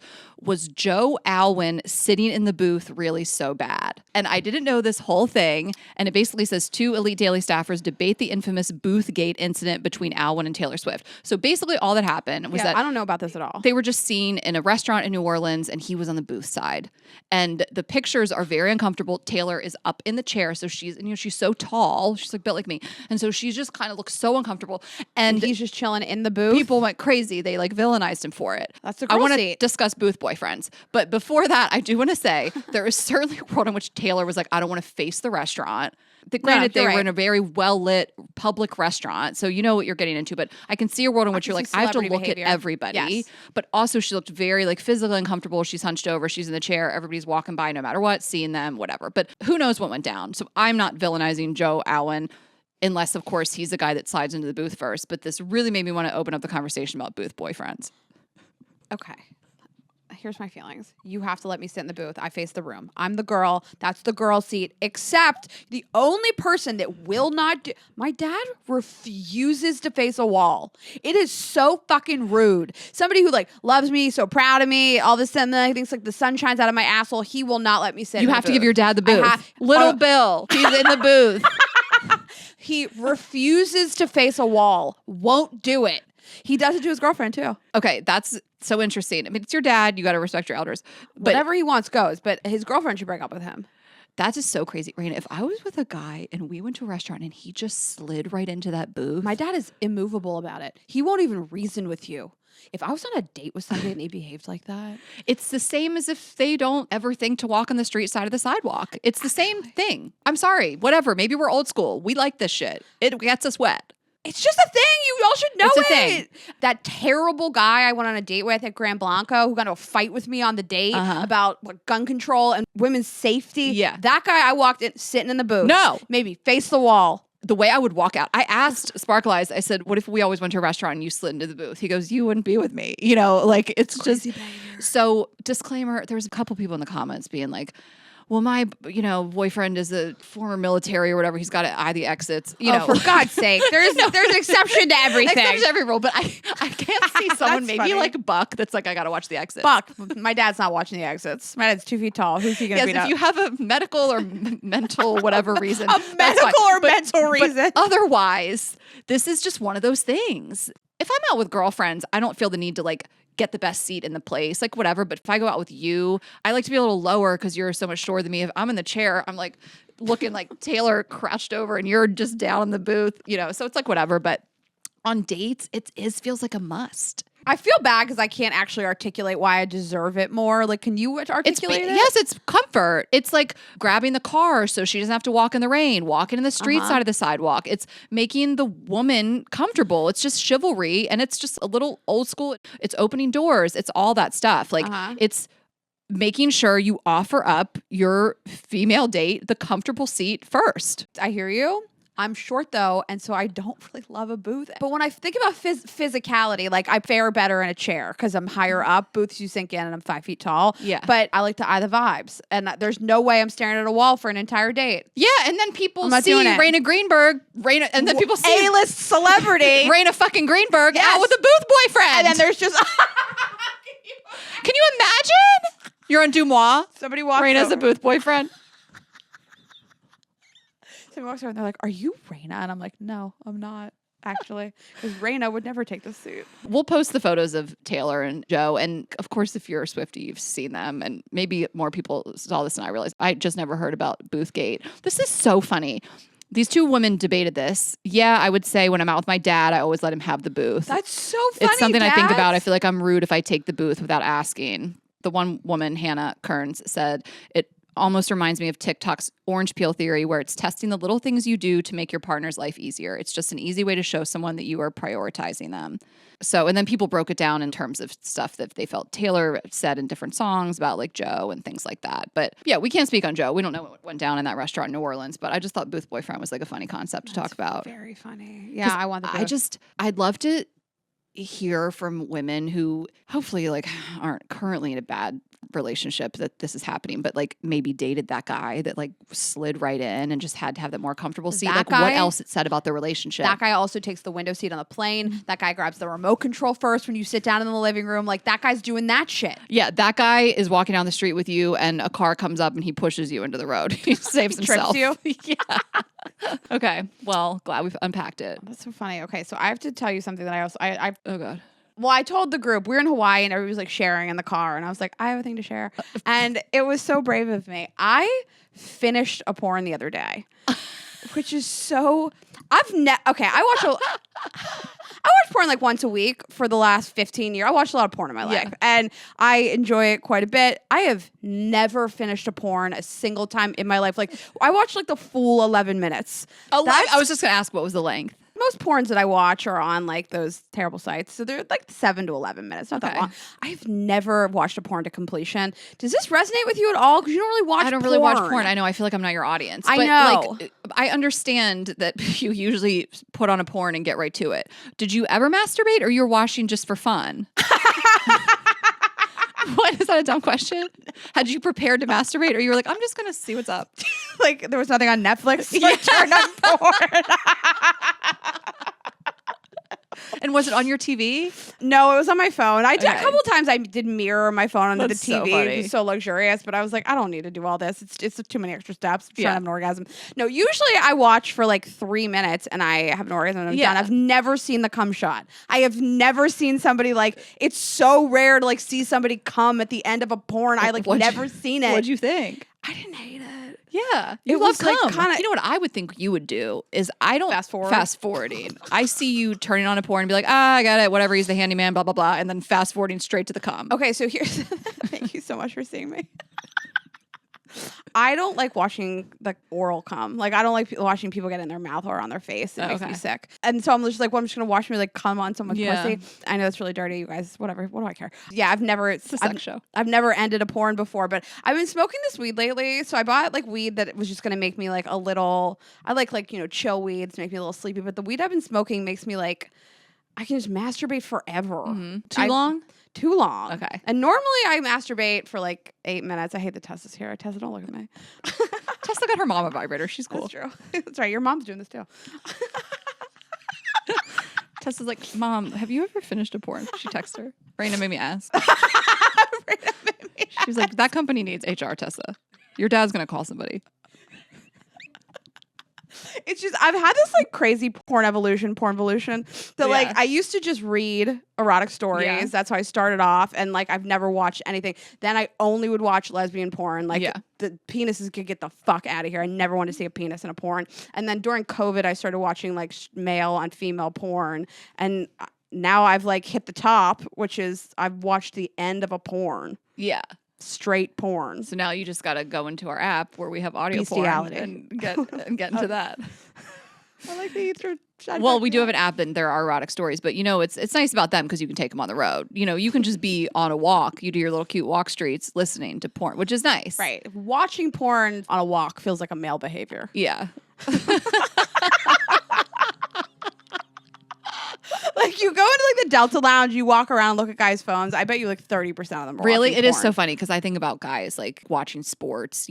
Joe Alwyn sitting in the booth really so bad? And I didn't know this whole thing. And it basically says 2 Elite Daily staffers debate the infamous Boothgate incident between Alwyn and Taylor Swift. So basically all that happened was that I don't know about this at all. They were just seen in a restaurant in New Orleans and he was on the booth side. And the pictures are very uncomfortable. Taylor is up in the chair chair. So she's, and she's so tall. She's like built like me. And so she's just kind of looks so uncomfortable. And he's just chilling in the booth. people went crazy. They like villainized him for it. That's the girl I want to seat. discuss booth boyfriends. But before that, I do want to say there is certainly a world in which Taylor was like, I don't want to face the restaurant. Granted, they were in a very well-lit public restaurant, so you know what you're getting into. But I can see a world in which you're like, I have to look at everybody. Yes. But also she looked very like physically uncomfortable. She's hunched over. She's in the chair. Everybody's walking by no matter what, seeing them, whatever. But who knows what went down. So I'm not villainizing Joe Alwyn, unless, of course, he's the guy that slides into the booth first. But this really made me want to open up the conversation about booth boyfriends. Okay. Here's my feelings. You have to let me sit in the booth. I face the room. I'm the girl. That's the girl seat. Except the only person that will not do. My dad refuses to face a wall. It is so fucking rude. Somebody who like loves me, so proud of me, all this and then thinks like the sun shines out of my asshole. He will not let me sit. You have to give your dad the booth. Little Bill, he's in the booth. He refuses to face a wall. Won't do it. He does it to his girlfriend too. Okay, that's so interesting. I mean, it's your dad. You got to respect your elders. But whatever he wants goes. But his girlfriend should break up with him. That is so crazy. Raina, if I was with a guy and we went to a restaurant and he just slid right into that booth. My dad is immovable about it. He won't even reason with you. If I was on a date with somebody and he behaved like that. It's the same as if they don't ever think to walk on the street side of the sidewalk. It's the same thing. I'm sorry. Whatever. Maybe we're old school. We like this shit. It gets us wet. It's just a thing. You all should know it's it. A thing. That terrible guy I went on a date with at Grand Blanco who got into a fight with me on the date about gun control and women's safety. Yeah. That guy I walked in sitting in the booth. No. Maybe face the wall. The way I would walk out, I asked Sparkle Eyes, I said, what if we always went to a restaurant and you slid into the booth? He goes, you wouldn't be with me. You know, like it's crazy just. behavior. So disclaimer, there's a couple people in the comments being like, well, my, boyfriend is a former military or whatever. He's got to eye the exits. For God's sake. There's an exception to everything. Exception to every rule. But I can't see someone maybe funny. Like Buck that's like, I got to watch the exits. Buck. My dad's not watching the exits. My dad's 2 feet tall. Who's he going to beat up? Yes, if you have a medical or mental whatever reason. A medical or mental reason. But otherwise, this is just one of those things. If I'm out with girlfriends, I don't feel the need to like get the best seat in the place, like whatever. But if I go out with you, I like to be a little lower because you're so much shorter than me. If I'm in the chair, I'm like looking like Taylor crouched over and you're just down in the booth, so it's like whatever. But on dates, it feels like a must. I feel bad because I can't actually articulate why I deserve it more. Like, can you articulate it? Yes, it's comfort. It's like grabbing the car so she doesn't have to walk in the rain, walking in the street side of the sidewalk. It's making the woman comfortable. It's just chivalry, and it's just a little old school. It's opening doors. It's all that stuff. Like, it's making sure you offer up your female date the comfortable seat first. I hear you. I'm short though, and so I don't really love a booth. But when I think about physicality, like I fare better in a chair because I'm higher up. Booths you sink in, and I'm 5 feet tall. Yeah. But I like to eye the vibes, and there's no way I'm staring at a wall for an entire date. Yeah, and then people see Raina Greenberg, and then people see A-list celebrity Raina fucking Greenberg out with a booth boyfriend, and then there's just. Can you imagine? You're on Dumois. Somebody walks. Raina's a booth boyfriend. Somebody walks over and they're like, "Are you Raina?" And I'm like, "No, I'm not." Actually, because Raina would never take this suit. We'll post the photos of Taylor and Joe. And of course, if you're a Swiftie, you've seen them. And maybe more people saw this than I realized. I just never heard about Boothgate. This is so funny. These two women debated this. Yeah, I would say when I'm out with my dad, I always let him have the booth. That's so funny. It's something I think about. I feel like I'm rude if I take the booth without asking. The one woman, Hannah Kearns, said it almost reminds me of TikTok's orange peel theory, where it's testing the little things you do to make your partner's life easier. It's just an easy way to show someone that you are prioritizing them. So, and then people broke it down in terms of stuff that they felt Taylor said in different songs about like Joe and things like that. But yeah, we can't speak on Joe. We don't know what went down in that restaurant in New Orleans, but I just thought booth boyfriend was like a funny concept to talk about. Very funny. Yeah, I want the booth. I'd love to hear from women who hopefully like aren't currently in a bad relationship that this is happening, but like maybe dated that guy that like slid right in and just had to have that more comfortable seat. Like what else it said about their relationship. That guy also takes the window seat on the plane. That guy grabs the remote control first when you sit down in the living room. Like that guy's doing that shit. Yeah, that guy is walking down the street with you and a car comes up and he pushes you into the road. He saves himself. Trips you? Yeah. Okay. Well, glad we've unpacked it. That's so funny. Okay, so I have to tell you something that I oh God. Well, I told the group we were in Hawaii and everybody was like sharing in the car, and I was like, I have a thing to share, and it was so brave of me. I finished a porn the other day, which is so. I watch porn like once a week for the last 15 years. I watched a lot of porn in my life, and I enjoy it quite a bit. I have never finished a porn a single time in my life. Like I watched like the full 11 minutes. I was just gonna ask what was the length. Most porns that I watch are on like those terrible sites. So they're like 7 to 11 minutes. Not that long. I've never watched a porn to completion. Does this resonate with you at all? Because you don't really watch porn. I don't really watch porn. I know. I feel like I'm not your audience. I know. Like, I understand that you usually put on a porn and get right to it. Did you ever masturbate or you're watching just for fun? What? Is that a dumb question? Had you prepared to masturbate or you were like, I'm just going to see what's up? Like there was nothing on Netflix. So I turned on porn. And was it on your TV? No, it was on my phone. A couple times I did mirror my phone onto the TV. So funny. It was so luxurious, but I was like, I don't need to do all this. It's too many extra steps. I'm trying to have an orgasm. No, usually I watch for like 3 minutes and I have an orgasm and I'm done. I've never seen the cum shot. I have never seen somebody like, it's so rare to like see somebody come at the end of a porn. I like never seen it. What'd you think? I didn't hate it. Yeah. You love cum. You know what I would think you would do is I don't fast forwarding. I see you turning on a porn and be like, I got it, whatever, he's the handyman, blah, blah, blah, and then fast forwarding straight to the cum. Okay, so here's thank you so much for seeing me. I don't like watching the oral cum. Like I don't like watching people get in their mouth or on their face. It makes me sick. And so I'm just like, well, I'm just gonna watch me like cum on someone's pussy. I know it's really dirty, you guys. Whatever. What do I care? Yeah, it's a sex show. I've never ended a porn before, but I've been smoking this weed lately. So I bought like weed that was just gonna make me like a little. I like chill weeds, make me a little sleepy. But the weed I've been smoking makes me like I can just masturbate forever. Too long? Too long. Okay. And normally I masturbate for like 8 minutes. I hate that Tessa's here. Tessa, don't look at me. Tessa got her mom a vibrator. She's cool. That's true. That's right. Your mom's doing this too. Tessa's like, Mom, have you ever finished a porn? She texts her. Raina made me ask. She's like, that company needs HR, Tessa. Your dad's going to call somebody. It's just, I've had this like crazy porn evolution that like I used to just read erotic stories. Yeah. That's how I started off. And like, I've never watched anything. Then I only would watch lesbian porn. Like the penises could get the fuck out of here. I never wanted to see a penis in a porn. And then during COVID, I started watching like male on female porn. And now I've like hit the top, which is I've watched the end of a porn. Yeah. Straight porn. So now you just got to go into our app where we have audio porn and get into that. I like the ether. Well, we do have an app and there are erotic stories, but it's nice about them because you can take them on the road. You can just be on a walk. You do your little cute walk streets listening to porn, which is nice. Right. Watching porn on a walk feels like a male behavior. Yeah. Like you go into like the Delta Lounge, you walk around, look at guys' phones. I bet you like 30% of them are really. It porn. Is so funny because I think about guys like watching sports,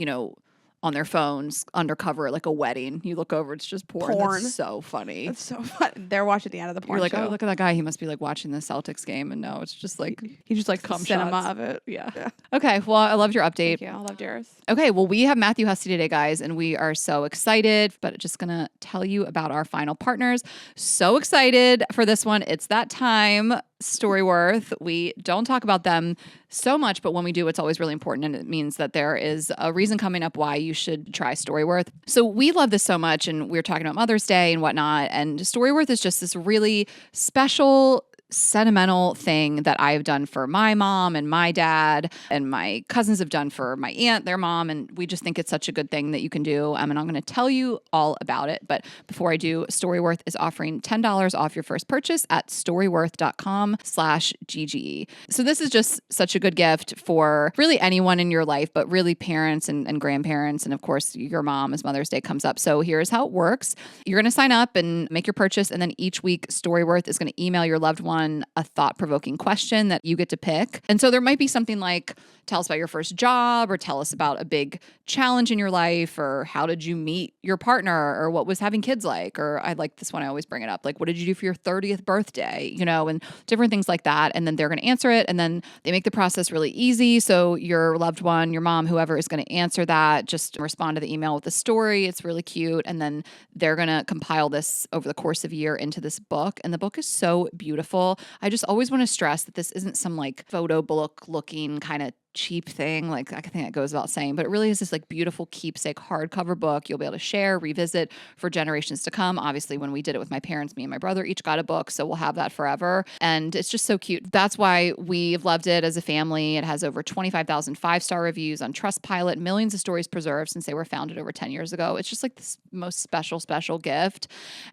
on their phones undercover at like a wedding. You look over, it's just porn. That's so funny. That's so fun. They're watching the end of the porn. You're like, show. Oh, look at that guy. He must be like watching the Celtics game, and no, it's just like he just like cum cinema shots of it. Yeah. Okay. Well, I loved your update. Yeah, I loved yours. Okay. Well, we have Matthew Hussey today, guys, and we are so excited. But just gonna tell you about our final partners. So excited for this one. It's that time. Storyworth. We don't talk about them so much, but when we do, it's always really important. And it means that there is a reason coming up why you should try Storyworth. So we love this so much. And we were talking about Mother's Day and whatnot. And Storyworth is just this really special, sentimental thing that I've done for my mom and my dad, and my cousins have done for my aunt, their mom, and we just think it's such a good thing that you can do. And I'm going to tell you all about it. But before I do, Storyworth is offering $10 off your first purchase at storyworth.com/GGE. So this is just such a good gift for really anyone in your life, but really parents and grandparents, and of course your mom as Mother's Day comes up. So here's how it works. You're going to sign up and make your purchase, and then each week Storyworth is going to email your loved one a thought-provoking question that you get to pick. And so there might be something like, tell us about your first job, or tell us about a big challenge in your life, or how did you meet your partner, or what was having kids like, or I like this one, I always bring it up, like what did you do for your 30th birthday, and different things like that. And then they're going to answer it, and then they make the process really easy. So your loved one, your mom, whoever is going to answer that, just respond to the email with the story. It's really cute. And then they're going to compile this over the course of a year into this book. And the book is so beautiful. beautiful. I just always want to stress that this isn't some like photo book looking kind of cheap thing. Like I think that goes without saying, but it really is this like beautiful keepsake hardcover book you'll be able to share, revisit for generations to come. Obviously, when we did it with my parents, me and my brother each got a book, so we'll have that forever. And it's just so cute. That's why we've loved it as a family. It has over 25,000 5-star reviews on Trustpilot, millions of stories preserved since they were founded over 10 years ago. It's just like this most special gift.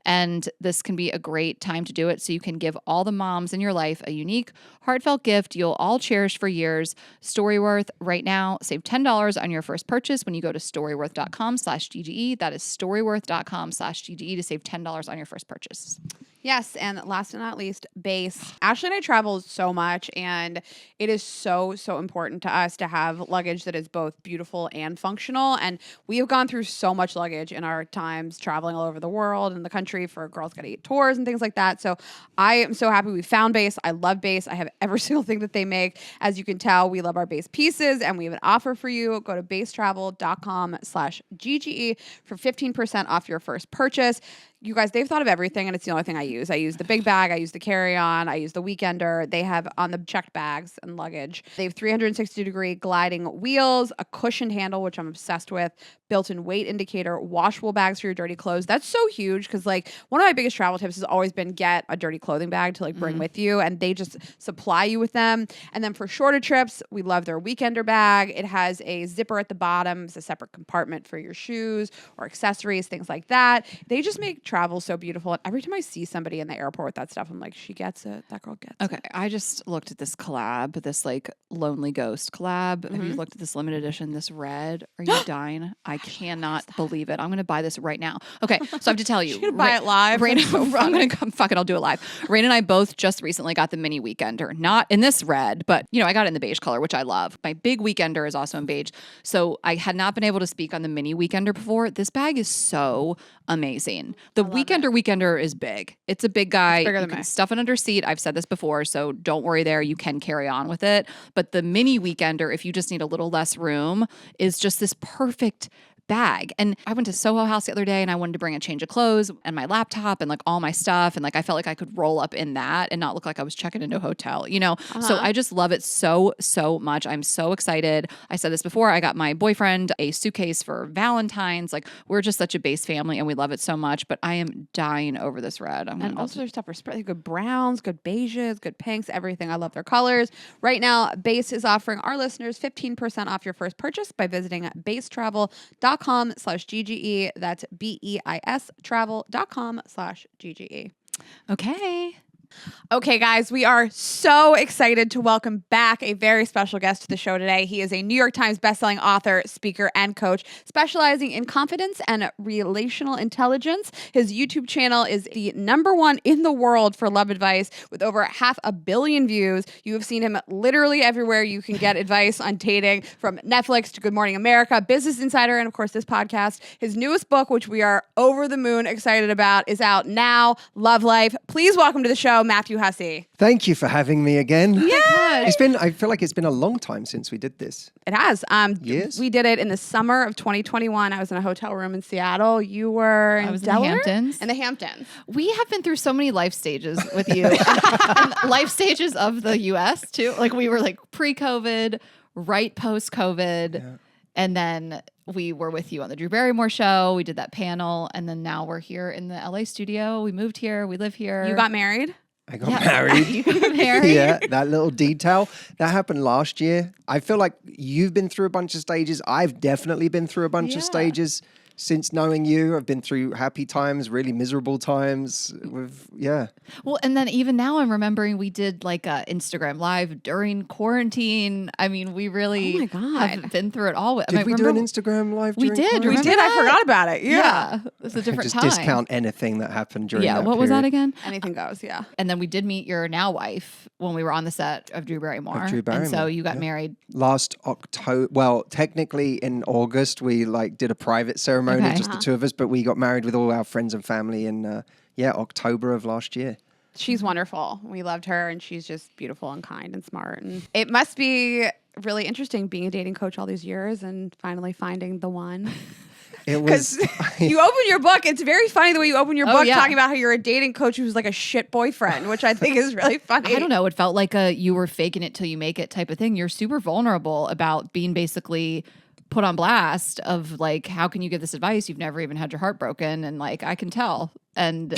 And this can be a great time to do it so you can give all the moms in your life a unique, heartfelt gift you'll all cherish for years. Storyworth right now. Save $10 on your first purchase when you go to storyworth.com/GGE. That is storyworth.com/GGE to save $10 on your first purchase. Yes, and last but not least, base. Ashley and I travel so much, and it is so important to us to have luggage that is both beautiful and functional. And we have gone through so much luggage in our times traveling all over the world and the country for Girls Gotta Eat tours and things like that. So I am so happy we found Base. I love Base. I have every single thing that they make. As you can tell, we love our Base pieces, and we have an offer for you. Go to basetravel.com/GGE for 15% off your first purchase. You guys, they've thought of everything, and it's the only thing I use. I use the big bag, I use the carry-on, I use the weekender. They have on the checked bags and luggage. They have 360-degree gliding wheels, a cushioned handle, which I'm obsessed with, built-in weight indicator, washable bags for your dirty clothes. That's so huge because like one of my biggest travel tips has always been get a dirty clothing bag to like bring with you, and they just supply you with them. And then for shorter trips, we love their weekender bag. It has a zipper at the bottom. It's a separate compartment for your shoes or accessories, things like that. They just make travel so beautiful. And every time I see somebody in the airport with that stuff, I'm like, she gets it. That girl gets it. Okay, I just looked at this collab, this like Lonely Ghost collab. Have you looked at this limited edition, this red? Are you dying? I cannot believe it. I'm going to buy this right now. Okay, so I have to tell you. You're going to buy it live? Rain, I'm going to come, fuck it, I'll do it live. Rain and I both just recently got the mini weekender. Not in this red, but you know, I got it in the beige color, which I love. My big weekender is also in beige. So I had not been able to speak on the mini weekender before. This bag is so amazing. The weekender is big. It's a big guy. It's bigger you than can me. stuff it under seat. I've said this before, so don't worry there. You can carry on with it. But the mini weekender, if you just need a little less room, is just this perfect bag. And I went to Soho House the other day and I wanted to bring a change of clothes and my laptop and like all my stuff. And like I felt like I could roll up in that and not look like I was checking into a hotel, you know? So I just love it so much. I'm so excited. I said this before. I got my boyfriend a suitcase for Valentine's. Like we're just such a Base family and we love it so much. But I am dying over this red. And also their stuff are good browns, good beiges, good pinks, everything. I love their colors. Right now, Base is offering our listeners 15% off your first purchase by visiting basetravel.com/GGE. That's BEIS travel.com/GGE. Okay. Okay, guys, we are so excited to welcome back a very special guest to the show today. He is a New York Times bestselling author, speaker, and coach specializing in confidence and relational intelligence. His YouTube channel is the #1 in the world for love advice with over 500 million views. You have seen him literally everywhere you can get advice on dating, from Netflix to Good Morning America, Business Insider, and of course this podcast. His newest book, which we are over the moon excited about, is out now, Love Life. Please welcome to the show, Matthew Hussey. Thank you for having me again. Yeah. I feel like it's been a long time since we did this. It has. Years? We did it in the summer of 2021. I was in a hotel room in Seattle. You were in I was in Delaware? the Hamptons. In the Hamptons. We have been through so many life stages with you. And life stages of the US too. Like we were like pre-COVID, right post-COVID. Yeah. And then we were with you on the Drew Barrymore show. We did that panel. And then now we're here in the LA studio. We moved here. We live here. You got married? I got married. You got married. Yeah, that little detail. That happened last year. I feel like you've been through a bunch of stages. I've definitely been through a bunch of stages since knowing you. I've been through happy times, really miserable times. Well, and then even now I'm remembering we did like a Instagram live during quarantine. I mean, we really have been through it all. Did we do an Instagram live during quarantine? We did. I forgot about it. Yeah. It was a different time. Just discount anything that happened during that what was that again? Anything goes, yeah. And then we did meet your now wife when we were on the set of Drew Barrymore. And so you got married. Last October. Well, technically in August, we like did a private ceremony, just the two of us, but we got married with all our friends and family in October of last year. She's wonderful. We loved her, and she's just beautiful and kind and smart. And it must be really interesting being a dating coach all these years and finally finding the one. It was. You open your book. It's very funny the way you open your book yeah. talking about how you're a dating coach who's like a shit boyfriend, which I think is really funny. I don't know. It felt like you were faking it till you make it type of thing. You're super vulnerable about being basically put on blast of like, how can you give this advice? You've never even had your heart broken. And like, I can tell. And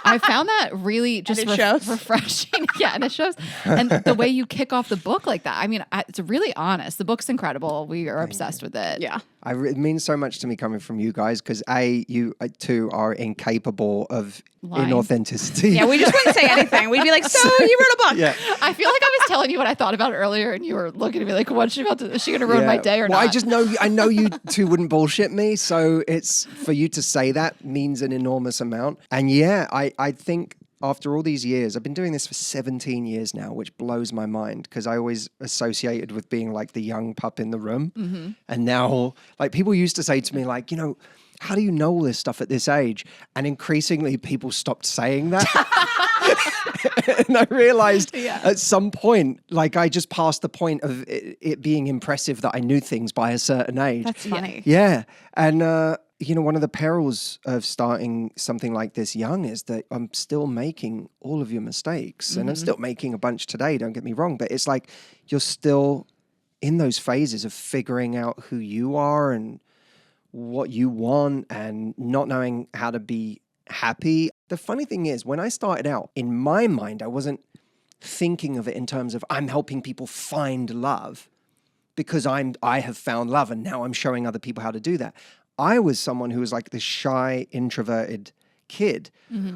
I found that really just refreshing. Yeah, and it shows. And the way you kick off the book like that, I mean, it's really honest. The book's incredible. We are obsessed with it. Yeah. It means so much to me coming from you guys because you two are incapable of inauthenticity. Yeah, we just wouldn't say anything. We'd be like, so you wrote a book. Yeah. I feel like I was telling you what I thought about it earlier, and you were looking at me like, "What's she about to? Is she going to ruin my day or not?" I just know. I know you two wouldn't bullshit me, so it's for you to say that means an enormous amount. And yeah, I think after all these years, I've been doing this for 17 years now, which blows my mind because I always associated with being like the young pup in the room. Mm-hmm. And now, like, people used to say to me, like, you know, how do you know all this stuff at this age? And increasingly, people stopped saying that. And I realized at some point, like, I just passed the point of it being impressive that I knew things by a certain age. That's funny. Yeah. And, you know, one of the perils of starting something like this young is that I'm still making all of your mistakes. And I'm still making a bunch today, don't get me wrong. But it's like you're still in those phases of figuring out who you are and what you want and not knowing how to be happy. The funny thing is, when I started out, in my mind, I wasn't thinking of it in terms of I'm helping people find love because I have found love and now I'm showing other people how to do that. I was someone who was like this shy, introverted kid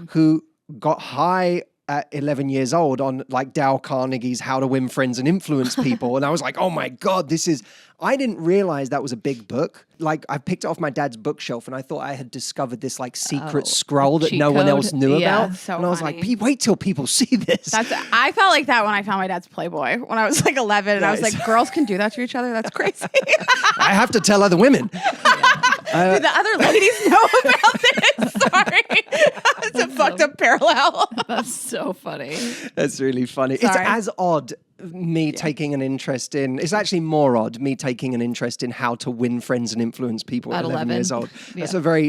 who got high at 11 years old on like Dale Carnegie's How to Win Friends and Influence People. And I was like, oh my God, I didn't realize that was a big book. Like I picked it off my dad's bookshelf and I thought I had discovered this like secret scroll that no one else knew about. So and I was funny. like, wait till people see this. I felt like that when I found my dad's Playboy when I was like 11 and I was like, girls can do that to each other? That's crazy. I have to tell other women. Do the other ladies know about this? Sorry. It's a fucked up parallel. That's so funny. That's really funny. Sorry. It's as odd me taking an interest in, it's actually more odd me taking an interest in how to win friends and influence people at 11 years old. Yeah.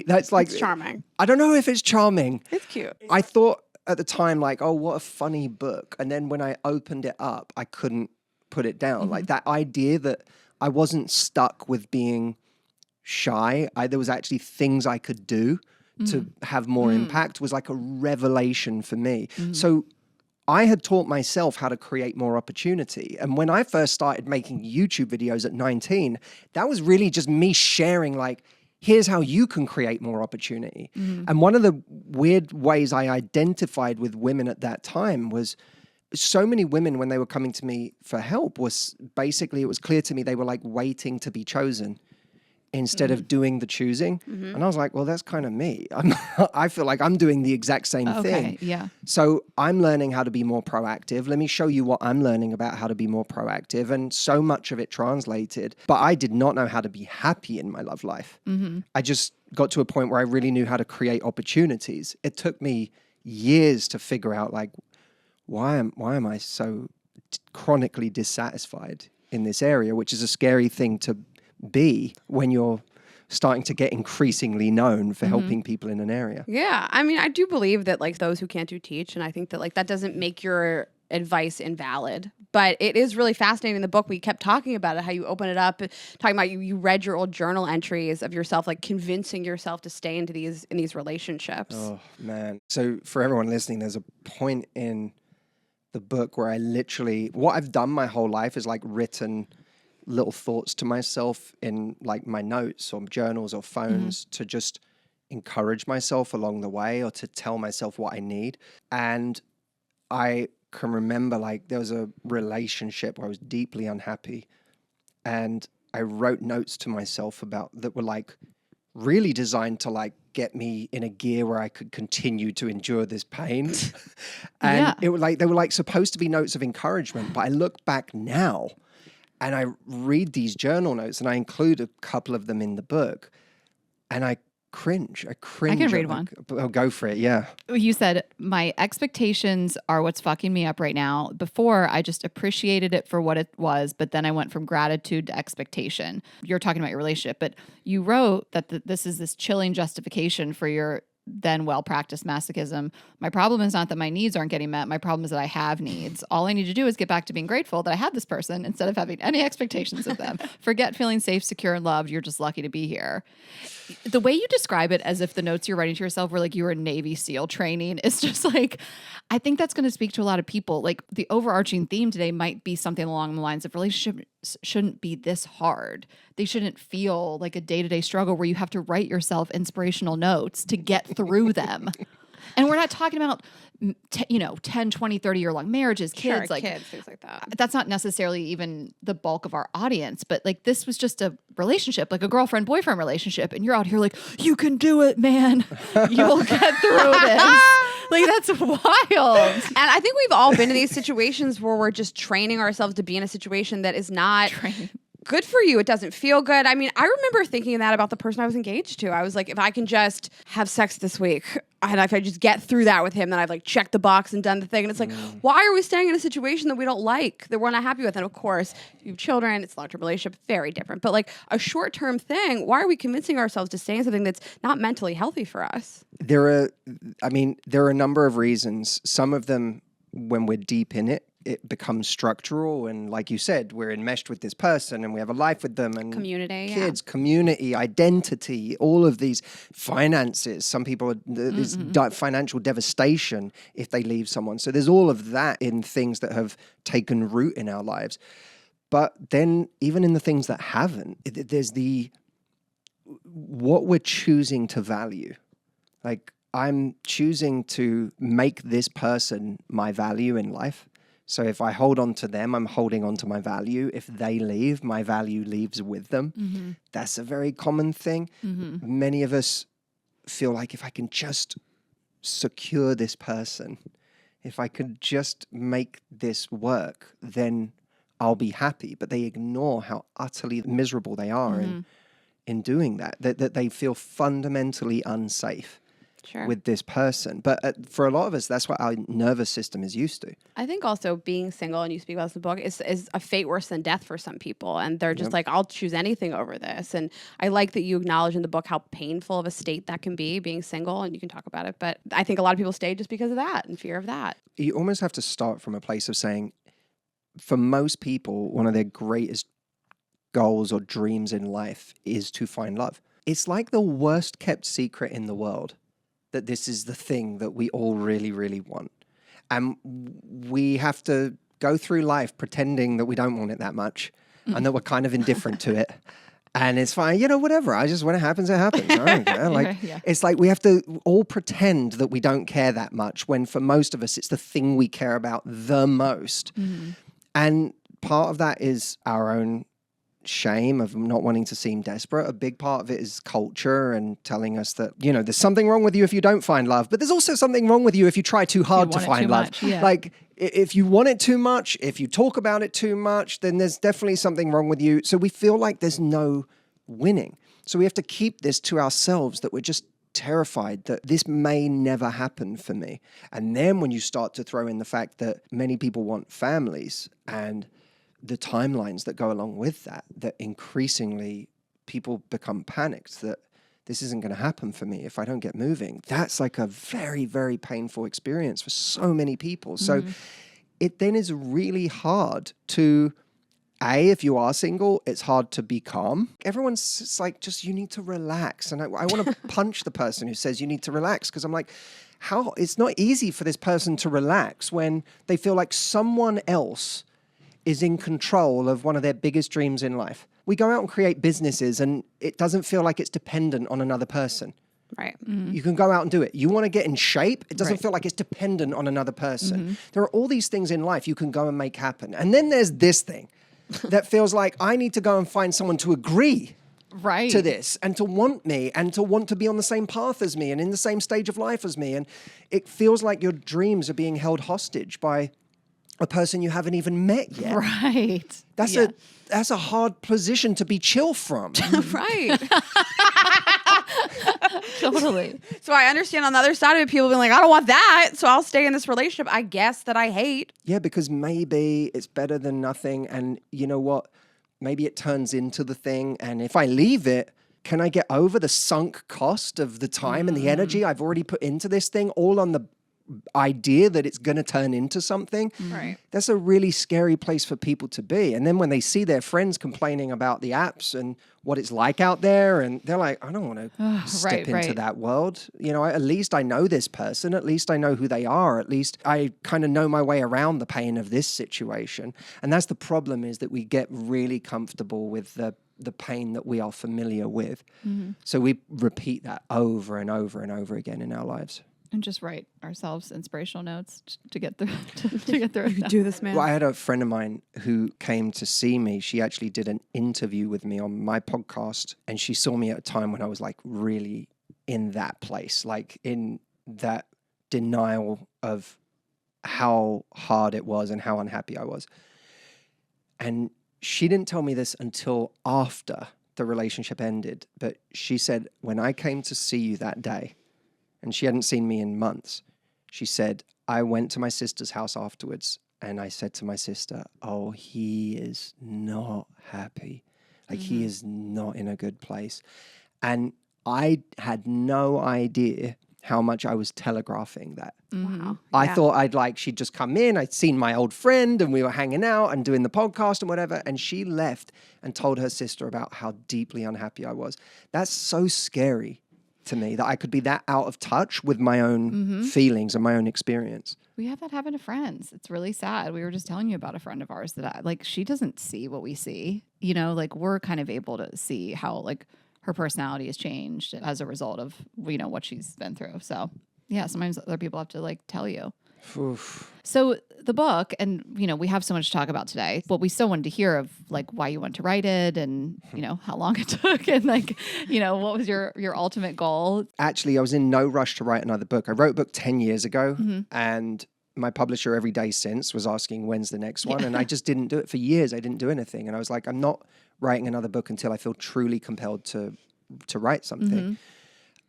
That's like, It's charming. I don't know if it's charming. It's cute. I thought at the time, like, oh, what a funny book. And then when I opened it up, I couldn't put it down. Like that idea that I wasn't stuck with being shy. There was actually things I could do to have more impact was like a revelation for me. So I had taught myself how to create more opportunity. And when I first started making YouTube videos at 19, that was really just me sharing like, here's how you can create more opportunity. And one of the weird ways I identified with women at that time was so many women, when they were coming to me for help, was basically, it was clear to me they were like waiting to be chosen instead of doing the choosing. And I was like, well, that's kind of me. I feel like I'm doing the exact same thing. Yeah. So I'm learning how to be more proactive. Let me show you what I'm learning about how to be more proactive. And so much of it translated, but I did not know how to be happy in my love life. I just got to a point where I really knew how to create opportunities. It took me years to figure out like, why am I so chronically dissatisfied in this area, which is a scary thing to be when you're starting to get increasingly known for helping people in an area. Yeah. I mean, I do believe that like those who can't do teach. And I think that like that doesn't make your advice invalid. But it is really fascinating in the book. We kept talking about it, how you open it up, talking about you read your old journal entries of yourself, like convincing yourself to stay in these relationships. Oh, man. So for everyone listening, there's a point in the book where I literally, what I've done my whole life is like written little thoughts to myself in like my notes or journals or phones to just encourage myself along the way or to tell myself what I need. And I can remember like there was a relationship where I was deeply unhappy and I wrote notes to myself about that were like really designed to like get me in a gear where I could continue to endure this pain. And it was like, they were like supposed to be notes of encouragement, but I look back now and I read these journal notes and I include a couple of them in the book and I cringe. I cringe. I can read one. Oh, go for it. Yeah. You said, my expectations are what's fucking me up right now. Before, I just appreciated it for what it was, but then I went from gratitude to expectation. You're talking about your relationship, but you wrote that this is this chilling justification for your then well-practiced masochism. My problem is not that my needs aren't getting met. My problem is that I have needs. All I need to do is get back to being grateful that I had this person instead of having any expectations of them. Forget feeling safe, secure, and loved. You're just lucky to be here. The way you describe it as if the notes you're writing to yourself were like you were in Navy SEAL training is just like, I think that's going to speak to a lot of people. Like the overarching theme today might be something along the lines of relationships shouldn't be this hard. They shouldn't feel like a day-to-day struggle where you have to write yourself inspirational notes to get through them. And we're not talking about, 10, 20, 30-year long marriages, kids, Sure, kids, things like that. That's not necessarily even the bulk of our audience, but like this was just a relationship, like a girlfriend-boyfriend relationship. And you're out here like, you can do it, man. You'll get through this. Like, that's wild. And I think we've all been in these situations where we're just training ourselves to be in a situation that is not good for you. It doesn't feel good. I mean, I remember thinking that about the person I was engaged to. I was like, if I can just have sex this week, and if I just get through that with him, then I've like checked the box and done the thing. And it's like, why are we staying in a situation that we don't like, that we're not happy with? And of course, if you have children, it's a long-term relationship, very different. But like a short-term thing, why are we convincing ourselves to stay in something that's not mentally healthy for us? There are a number of reasons. Some of them, when we're deep in it, it becomes structural. And like you said, we're enmeshed with this person and we have a life with them and Community, kids, community, identity, all of these finances. Some people, there's financial devastation if they leave someone. So there's all of that in things that have taken root in our lives. But then even in the things that haven't, there's what we're choosing to value. Like I'm choosing to make this person my value in life. So if I hold on to them, I'm holding on to my value. If they leave, my value leaves with them. Mm-hmm. That's a very common thing. Mm-hmm. Many of us feel like if I can just secure this person, if I could just make this work, then I'll be happy. But they ignore how utterly miserable they are in doing that they feel fundamentally unsafe. Sure. With this person. But for a lot of us, that's what our nervous system is used to. I think also being single, and you speak about this in the book, is a fate worse than death for some people. And they're just like, I'll choose anything over this. And I like that you acknowledge in the book how painful of a state that can be, being single, and you can talk about it. But I think a lot of people stay just because of that and fear of that. You almost have to start from a place of saying, for most people, one of their greatest goals or dreams in life is to find love. It's like the worst kept secret in the world that this is the thing that we all really, really want. And we have to go through life pretending that we don't want it that much and that we're kind of indifferent to it. And it's fine, whatever. When it happens, it happens. I don't care. It's like we have to all pretend that we don't care that much when for most of us, it's the thing we care about the most. Mm-hmm. And part of that is our own shame of not wanting to seem desperate. A big part of it is culture and telling us that, there's something wrong with you if you don't find love, but there's also something wrong with you if you try too hard to find love. Yeah. Like if you want it too much, if you talk about it too much, then there's definitely something wrong with you. So we feel like there's no winning. So we have to keep this to ourselves that we're just terrified that this may never happen for me. And then when you start to throw in the fact that many people want families and the timelines that go along with that increasingly people become panicked that this isn't going to happen for me if I don't get moving. That's like a very, very painful experience for so many people. So it then is really hard to, if you are single, it's hard to be calm. Everyone's just like, you need to relax. And I want to punch the person who says you need to relax because I'm like, it's not easy for this person to relax when they feel like someone else is in control of one of their biggest dreams in life. We go out and create businesses and it doesn't feel like it's dependent on another person. Right. Mm-hmm. You can go out and do it. You want to get in shape, it doesn't feel like it's dependent on another person. Mm-hmm. There are all these things in life you can go and make happen. And then there's this thing that feels like I need to go and find someone to agree to this and to want me and to want to be on the same path as me and in the same stage of life as me. And it feels like your dreams are being held hostage by a person you haven't even met yet. Right. That's a hard position to be chill from. Right. Totally. So I understand on the other side of it, people being like, I don't want that, so I'll stay in this relationship, I guess, that I hate. Yeah, because maybe it's better than nothing. And you know what? Maybe it turns into the thing. And if I leave it, can I get over the sunk cost of the time and the energy I've already put into this thing, all on the idea that it's going to turn into something? Right. That's a really scary place for people to be. And then when they see their friends complaining about the apps and what it's like out there, and they're like, I don't want to step into that world. You know, at least I know this person. At least I know who they are. At least I kind of know my way around the pain of this situation. And that's the problem, is that we get really comfortable with the pain that we are familiar with. So we repeat that over and over and over again in our lives. And just write ourselves inspirational notes to get through to get through. You do this, man. Well, I had a friend of mine who came to see me. She actually did an interview with me on my podcast, and she saw me at a time when I was like really in that place, like in that denial of how hard it was and how unhappy I was. And she didn't tell me this until after the relationship ended, but she said, when I came to see you that day, and she hadn't seen me in months, she said, I went to my sister's house afterwards and I said to my sister, oh, he is not happy. Like he is not in a good place. And I had no idea how much I was telegraphing that. Wow. I thought she'd just come in, I'd seen my old friend and we were hanging out and doing the podcast and whatever. And she left and told her sister about how deeply unhappy I was. That's so scary to me, that I could be that out of touch with my own feelings and my own experience. We have that happen to friends. It's really sad. We were just telling you about a friend of ours that she doesn't see what we see. You know, like we're kind of able to see how like her personality has changed as a result of, you know, what she's been through. So yeah, sometimes other people have to like tell you. Oof. So the book, and you know, we have so much to talk about today, but we still wanted to hear of like why you wanted to write it, and you know how long it took, and like, you know, what was your ultimate goal? Actually, I was in no rush to write another book. I wrote a book 10 years ago, and my publisher every day since was asking when's the next one, and I just didn't do it for years. I didn't do anything, and I was like, I'm not writing another book until I feel truly compelled to write something.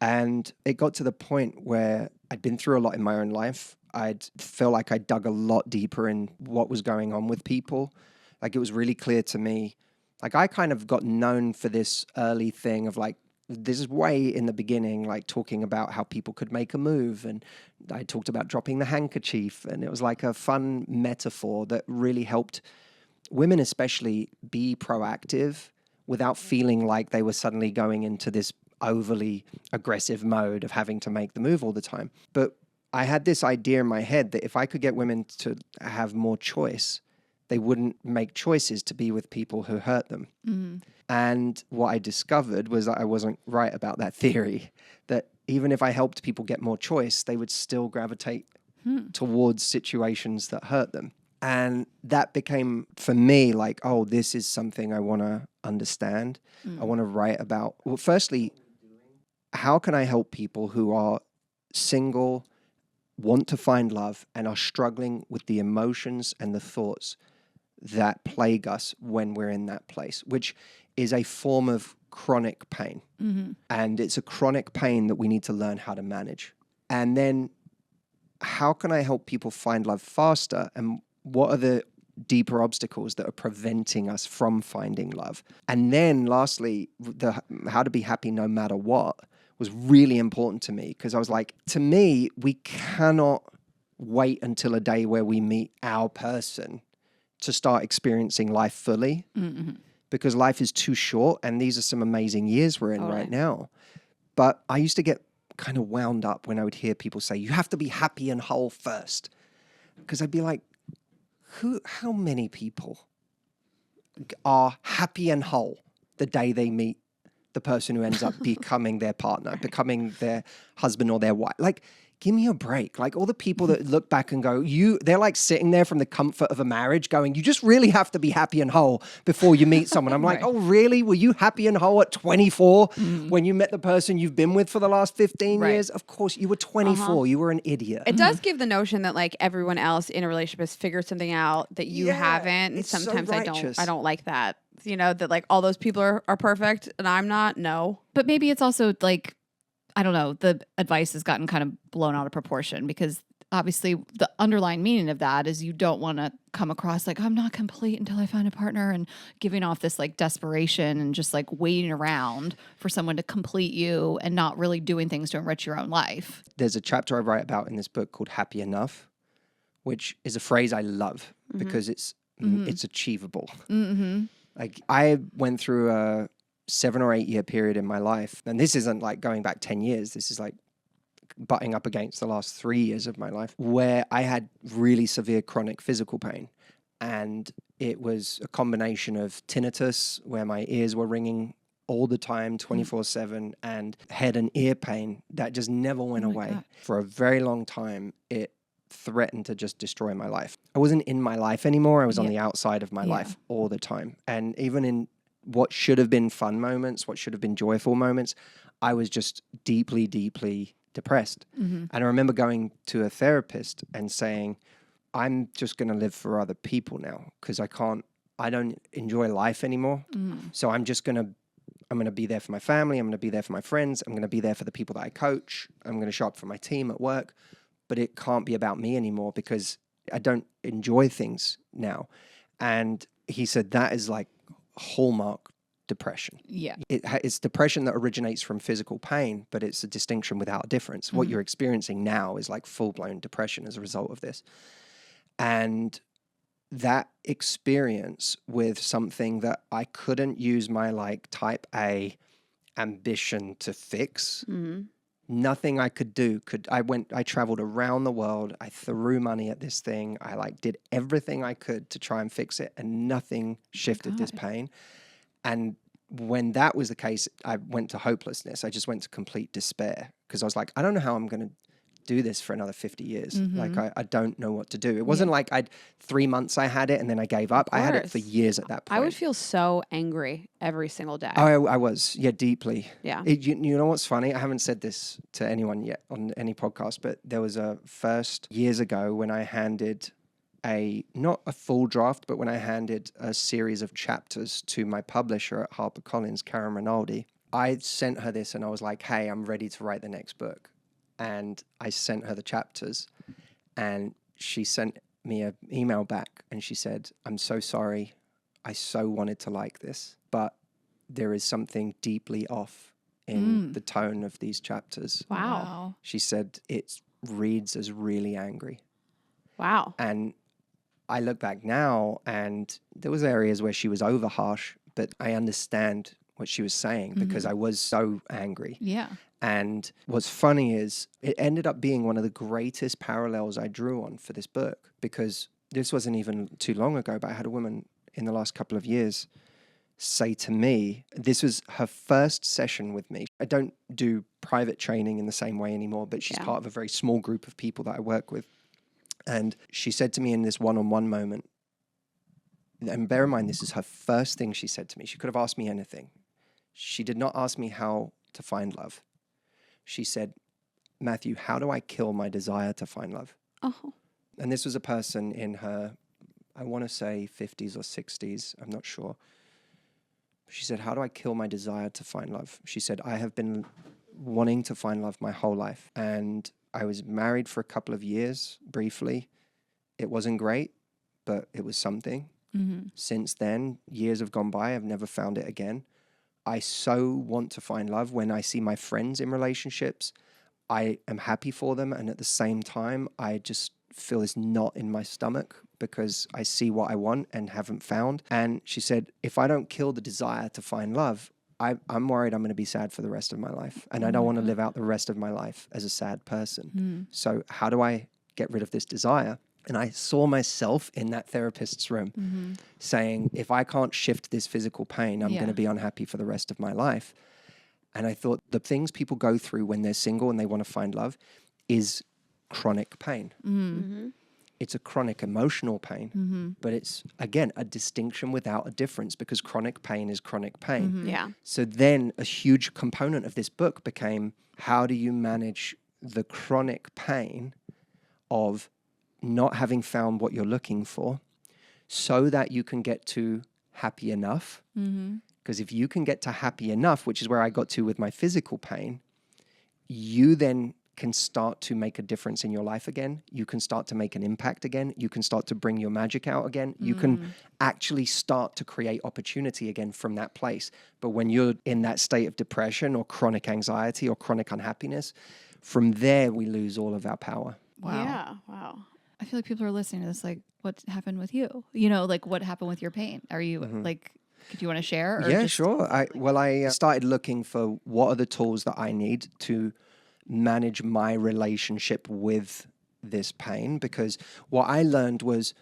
And it got to the point where I'd been through a lot in my own life. I'd feel like I dug a lot deeper in what was going on with people. Like it was really clear to me. Like I kind of got known for this early thing of like, this is way in the beginning, like talking about how people could make a move. And I talked about dropping the handkerchief. And it was like a fun metaphor that really helped women especially be proactive without feeling like they were suddenly going into this overly aggressive mode of having to make the move all the time. But I had this idea in my head that if I could get women to have more choice, they wouldn't make choices to be with people who hurt them. And what I discovered was that I wasn't right about that theory, that even if I helped people get more choice, they would still gravitate towards situations that hurt them. And that became, for me, like, oh, this is something I want to understand. I want to write about. Well, firstly, how can I help people who are single, want to find love, and are struggling with the emotions and the thoughts that plague us when we're in that place, which is a form of chronic pain. And it's a chronic pain that we need to learn how to manage. And then how can I help people find love faster? And what are the deeper obstacles that are preventing us from finding love? And then lastly, how to be happy no matter what was really important to me, because I was like, to me, we cannot wait until a day where we meet our person to start experiencing life fully, because life is too short, and these are some amazing years we're in right now. But I used to get kind of wound up when I would hear people say, you have to be happy and whole first, because I'd be like, how many people are happy and whole the day they meet the person who ends up becoming their partner, becoming their husband or their wife? Like, give me a break. Like all the people that look back and go, they're like sitting there from the comfort of a marriage going, you just really have to be happy and whole before you meet someone. I'm like, oh, really? Were you happy and whole at 24 when you met the person you've been with for the last 15 years? Of course, you were 24. You were an idiot. It does give the notion that like everyone else in a relationship has figured something out that you haven't. And sometimes I don't like that. You know, that like all those people are perfect and I'm not. No. But maybe it's also like, I don't know, the advice has gotten kind of blown out of proportion because obviously the underlying meaning of that is you don't want to come across like, I'm not complete until I find a partner, and giving off this like desperation and just like waiting around for someone to complete you and not really doing things to enrich your own life. There's a chapter I write about in this book called Happy Enough, which is a phrase I love because it's achievable. Mm-hmm. Like I went through a 7 or 8 year period in my life, and this isn't like going back 10 years. This is like butting up against the last 3 years of my life, where I had really severe chronic physical pain. And it was a combination of tinnitus, where my ears were ringing all the time, 24/7, and head and ear pain that just never went away. God. For a very long time, it threatened to just destroy my life. I wasn't in my life anymore. I was on the outside of my life all the time. And even in what should have been fun moments, what should have been joyful moments, I was just deeply, deeply depressed. And I remember going to a therapist and saying, I'm just going to live for other people now because I don't enjoy life anymore. So I'm going to be there for my family. I'm going to be there for my friends. I'm going to be there for the people that I coach. I'm going to show up for my team at work, but it can't be about me anymore because I don't enjoy things now. And he said, that is like hallmark depression. Yeah. It's depression that originates from physical pain, but it's a distinction without a difference. What you're experiencing now is like full-blown depression as a result of this. And that experience with something that I couldn't use my like type A ambition to fix, nothing I could do I traveled around the world. I threw money at this thing. I like did everything I could to try and fix it, and nothing shifted this pain. And when that was the case, I went to hopelessness. I just went to complete despair because I was like, I don't know how I'm going to do this for another 50 years. Like, I don't know what to do. It wasn't like 3 months I had it and then I gave up. I had it for years at that point. I would feel so angry every single day. I was, deeply. Yeah. You know what's funny? I haven't said this to anyone yet on any podcast, but there was a first years ago when I handed not a full draft, but when I handed a series of chapters to my publisher at HarperCollins, Karen Rinaldi. I sent her this and I was like, hey, I'm ready to write the next book. And I sent her the chapters and she sent me an email back and she said, I'm so sorry. I so wanted to like this, but there is something deeply off in the tone of these chapters. Wow. She said, it reads as really angry. Wow. And I look back now and there was areas where she was over harsh, but I understand what she was saying because I was so angry. Yeah. And what's funny is it ended up being one of the greatest parallels I drew on for this book, because this wasn't even too long ago, but I had a woman in the last couple of years say to me, this was her first session with me. I don't do private training in the same way anymore, but she's part of a very small group of people that I work with. And she said to me in this one-on-one moment, and bear in mind, this is her first thing she said to me. She could have asked me anything. She did not ask me how to find love. She said, Matthew, how do I kill my desire to find love? Oh. And this was a person in her, I want to say 50s or 60s. I'm not sure. She said, how do I kill my desire to find love? She said, I have been wanting to find love my whole life. And I was married for a couple of years, briefly. It wasn't great, but it was something. Since then, years have gone by. I've never found it again. I so want to find love. When I see my friends in relationships, I am happy for them. And at the same time, I just feel this knot in my stomach because I see what I want and haven't found. And she said, if I don't kill the desire to find love, I'm worried I'm going to be sad for the rest of my life. And I don't want to live out the rest of my life as a sad person. So how do I get rid of this desire? And I saw myself in that therapist's room saying, if I can't shift this physical pain, I'm going to be unhappy for the rest of my life. And I thought the things people go through when they're single and they want to find love is chronic pain. It's a chronic emotional pain, but it's, again, a distinction without a difference, because chronic pain is chronic pain. Yeah. So then a huge component of this book became, how do you manage the chronic pain of not having found what you're looking for so that you can get to happy enough? Because if you can get to happy enough, which is where I got to with my physical pain, you then can start to make a difference in your life again. You can start to make an impact again. You can start to bring your magic out again. You can actually start to create opportunity again from that place. But when you're in that state of depression or chronic anxiety or chronic unhappiness, from there we lose all of our power. Wow. Yeah. Wow. I feel like people are listening to this like, what happened with you? You know, like what happened with your pain? Are you like, do you want to share? Or Yeah, just, sure. I started looking for what are the tools that I need to manage my relationship with this pain, because what I learned was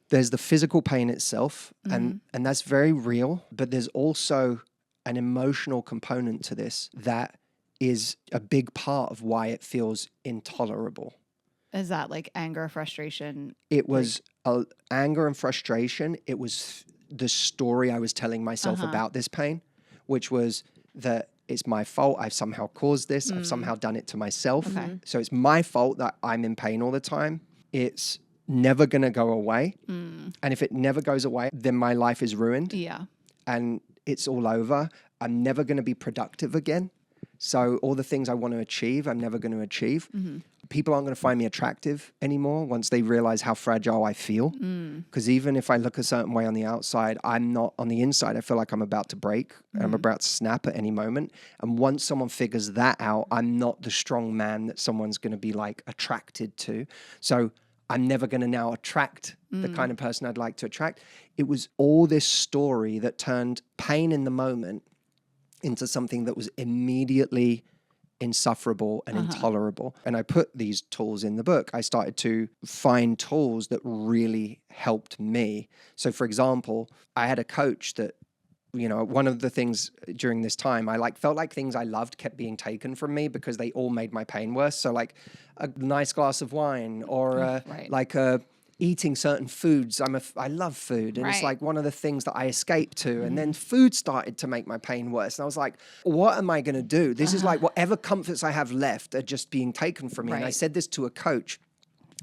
there's the physical pain itself, and that's very real, but there's also an emotional component to this that is a big part of why it feels intolerable. Is that like anger, frustration? It was anger and frustration. It was the story I was telling myself about this pain, which was that it's my fault. I've somehow caused this. I've somehow done it to myself. Okay. So it's my fault that I'm in pain all the time. It's never going to go away. And if it never goes away, then my life is ruined. Yeah. And it's all over. I'm never going to be productive again. So all the things I want to achieve, I'm never going to achieve. People aren't going to find me attractive anymore once they realize how fragile I feel. Because even if I look a certain way on the outside, I'm not on the inside. I feel like I'm about to break. I'm about to snap at any moment. And once someone figures that out, I'm not the strong man that someone's going to be like attracted to. So I'm never going to now attract the kind of person I'd like to attract. It was all this story that turned pain in the moment into something that was immediately insufferable and intolerable. And I put these tools in the book. I started to find tools that really helped me. So for example, I had a coach that, you know, one of the things during this time, I felt like things I loved kept being taken from me because they all made my pain worse. So like a nice glass of wine or eating certain foods. I love food. And it's like one of the things that I escaped to. And then food started to make my pain worse. And I was like, what am I going to do? This is like whatever comforts I have left are just being taken from me. And I said this to a coach,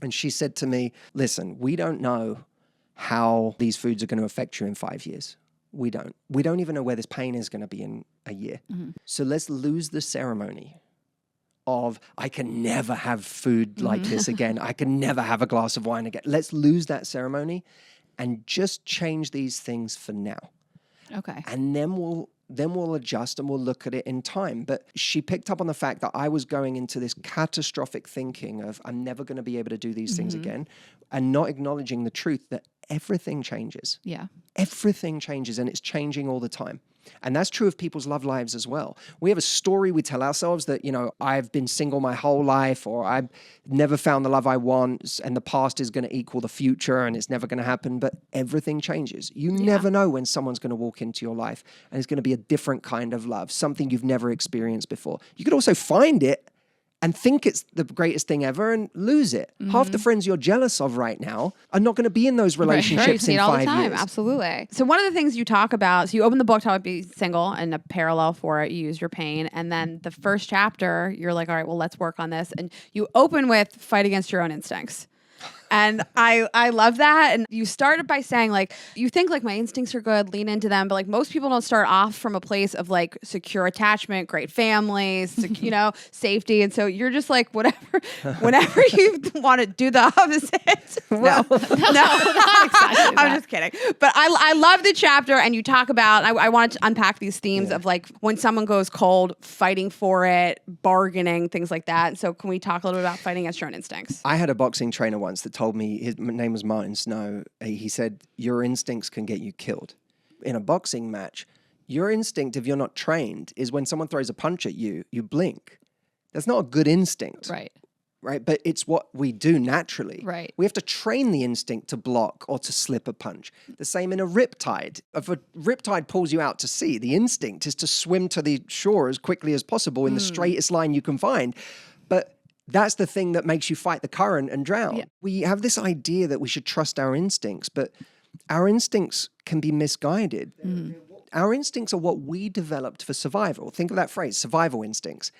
and she said to me, listen, we don't know how these foods are going to affect you in 5 years. We don't. We don't even know where this pain is going to be in a year. So let's lose the ceremony of I can never have food like this again. I can never have a glass of wine again. Let's lose that ceremony and just change these things for now. Okay. And then we'll adjust and we'll look at it in time. But she picked up on the fact that I was going into this catastrophic thinking of I'm never going to be able to do these things again, and not acknowledging the truth that everything changes. Yeah. Everything changes, and it's changing all the time. And that's true of people's love lives as well. We have a story we tell ourselves that, you know, I've been single my whole life, or I've never found the love I want, and the past is going to equal the future and it's never going to happen. But everything changes. You never know when someone's going to walk into your life and it's going to be a different kind of love, something you've never experienced before. You could also find it and think it's the greatest thing ever and lose it. Half the friends you're jealous of right now are not going to be in those relationships in 5 years. Absolutely. So one of the things you talk about, so you open the book, How to Be Single, and a parallel for it, you use your pain. And then the first chapter, you're like, all right, well, let's work on this. And you open with fight against your own instincts. And I love that. And you started by saying, like, you think like my instincts are good, lean into them. But like most people don't start off from a place of like secure attachment, great families, you know, safety. And so you're just like, whenever you want to do the opposite. No, I'm just kidding. But I love the chapter. And you talk about, I wanted to unpack these themes of like when someone goes cold, fighting for it, bargaining, things like that. So can we talk a little bit about fighting against your own instincts? I had a boxing trainer once that told me, his name was Martin Snow. He said, your instincts can get you killed. In a boxing match, your instinct, if you're not trained, is when someone throws a punch at you, you blink. That's not a good instinct. Right? But it's what we do naturally. Right. We have to train the instinct to block or to slip a punch. The same in a riptide. If a riptide pulls you out to sea, the instinct is to swim to the shore as quickly as possible in the straightest line you can find. But that's the thing that makes you fight the current and drown. Yeah. We have this idea that we should trust our instincts, but our instincts can be misguided. Our instincts are what we developed for survival. Think of that phrase, survival instincts.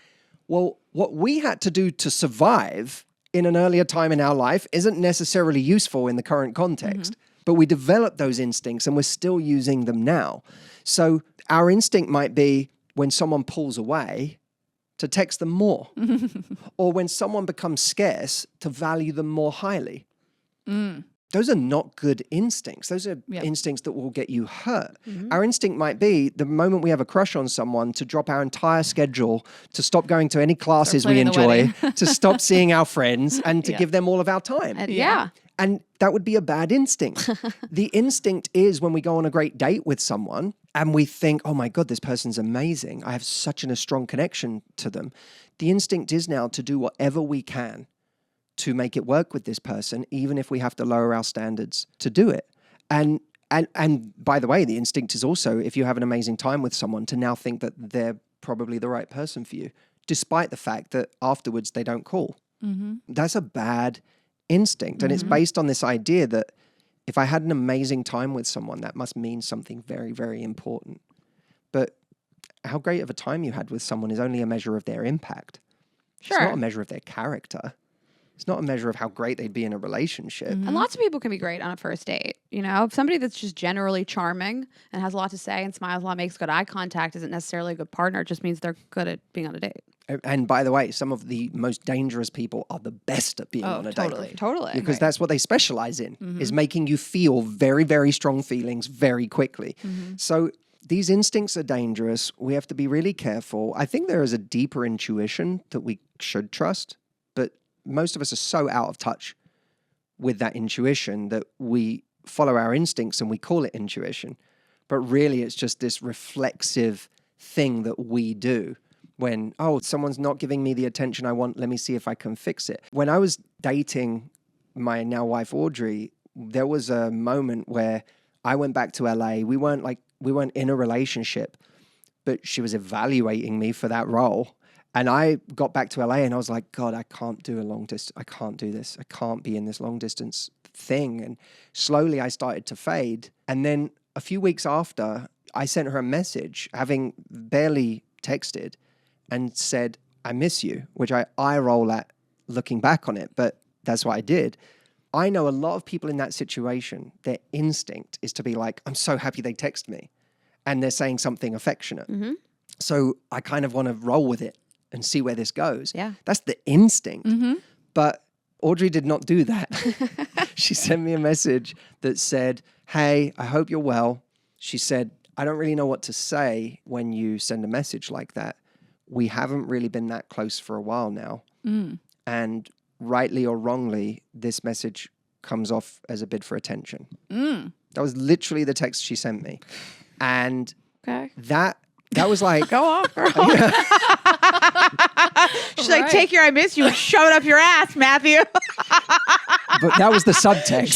Well, what we had to do to survive in an earlier time in our life isn't necessarily useful in the current context, but we developed those instincts and we're still using them now. So our instinct might be when someone pulls away, to text them more. Or when someone becomes scarce, to value them more highly. Those are not good instincts. Those are instincts that will get you hurt. Our instinct might be the moment we have a crush on someone to drop our entire schedule, to stop going to any classes we enjoy, to stop seeing our friends, and to give them all of our time. And that would be a bad instinct. The instinct is when we go on a great date with someone and we think, oh my God, this person's amazing. I have such a strong connection to them. The instinct is now to do whatever we can to make it work with this person, even if we have to lower our standards to do it. And by the way, the instinct is also, if you have an amazing time with someone, to now think that they're probably the right person for you, despite the fact that afterwards they don't call. That's a bad instinct. And it's based on this idea that if I had an amazing time with someone, that must mean something very, very important. But how great of a time you had with someone is only a measure of their impact. It's not a measure of their character. It's not a measure of how great they'd be in a relationship. And lots of people can be great on a first date. You know, somebody that's just generally charming and has a lot to say and smiles a lot, makes good eye contact, isn't necessarily a good partner. It just means they're good at being on a date. And by the way, some of the most dangerous people are the best at being on a date. Totally. Because that's what they specialize in, is making you feel very, very strong feelings very quickly. So these instincts are dangerous. We have to be really careful. I think there is a deeper intuition that we should trust, but most of us are so out of touch with that intuition that we follow our instincts and we call it intuition. But really, it's just this reflexive thing that we do when, oh, someone's not giving me the attention I want. Let me see if I can fix it. When I was dating my now wife, Audrey, there was a moment where I went back to LA. We weren't in a relationship, but she was evaluating me for that role. And I got back to LA and I was like, God, I can't do a long distance. I can't do this. I can't be in this long distance thing. And slowly I started to fade. And then a few weeks after, I sent her a message, having barely texted, and said, I miss you, which I eye roll at looking back on it, but that's what I did. I know a lot of people in that situation, their instinct is to be like, I'm so happy they text me. And they're saying something affectionate. So I kind of want to roll with it and see where this goes. Yeah. That's the instinct. But Audrey did not do that. She sent me a message that said, hey, I hope you're well. She said, I don't really know what to say when you send a message like that. We haven't really been that close for a while now. And rightly or wrongly, this message comes off as a bid for attention. That was literally the text she sent me. And that was like... Go off, girl. She's like, take your I miss you and shove it up your ass, Matthew. But that was the subtext.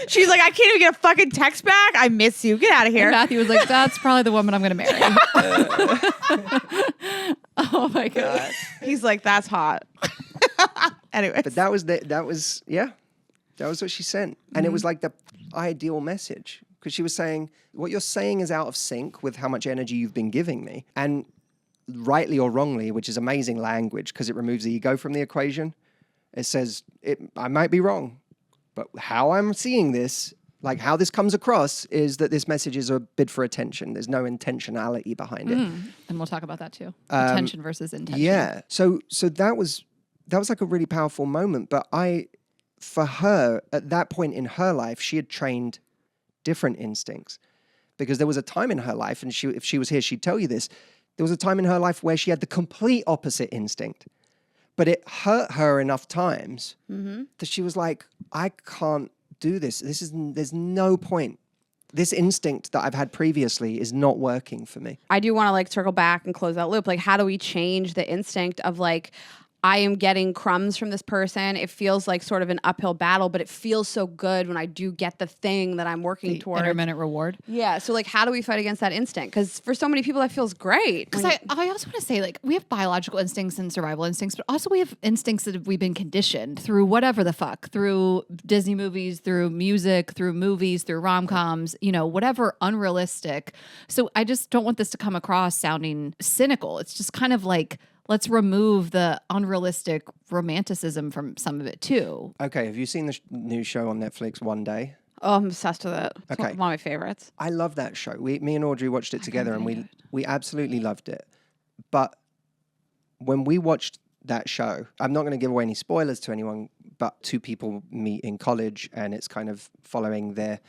She's like, I can't even get a fucking text back. I miss you. Get out of here. And Matthew was like, that's probably the woman I'm going to marry. Oh my God. He's like, that's hot. Anyway. But that was what she sent. And it was like the ideal message. Because she was saying, what you're saying is out of sync with how much energy you've been giving me. And rightly or wrongly, which is amazing language because it removes the ego from the equation, it says, I might be wrong, but how I'm seeing this, like how this comes across, is that this message is a bid for attention. There's no intentionality behind it. And we'll talk about that too. Attention versus intention. Yeah. So that was like a really powerful moment. But for her, at that point in her life, she had trained different instincts, because there was a time in her life, and if she was here, she'd tell you this, there was a time in her life where she had the complete opposite instinct, but it hurt her enough times that she was like, I can't do this. There's no point. This instinct that I've had previously is not working for me. I do want to like circle back and close that loop. Like, how do we change the instinct of like, I am getting crumbs from this person. It feels like sort of an uphill battle, but it feels so good when I do get the thing that I'm working toward. Intermittent reward. Yeah. So like, how do we fight against that instinct? Because for so many people, that feels great. Because I also want to say, like, we have biological instincts and survival instincts, but also we have instincts that we've been conditioned through whatever the fuck, through Disney movies, through music, through movies, through rom-coms, whatever unrealistic. So I just don't want this to come across sounding cynical. It's just kind of like, let's remove the unrealistic romanticism from some of it too. Okay, have you seen the new show on Netflix, One Day? Oh, I'm obsessed with it. It's Okay. one of my favorites. I love that show. Me and Audrey watched it together, and we absolutely loved it. But when we watched that show, I'm not going to give away any spoilers to anyone, but two people meet in college and it's kind of following their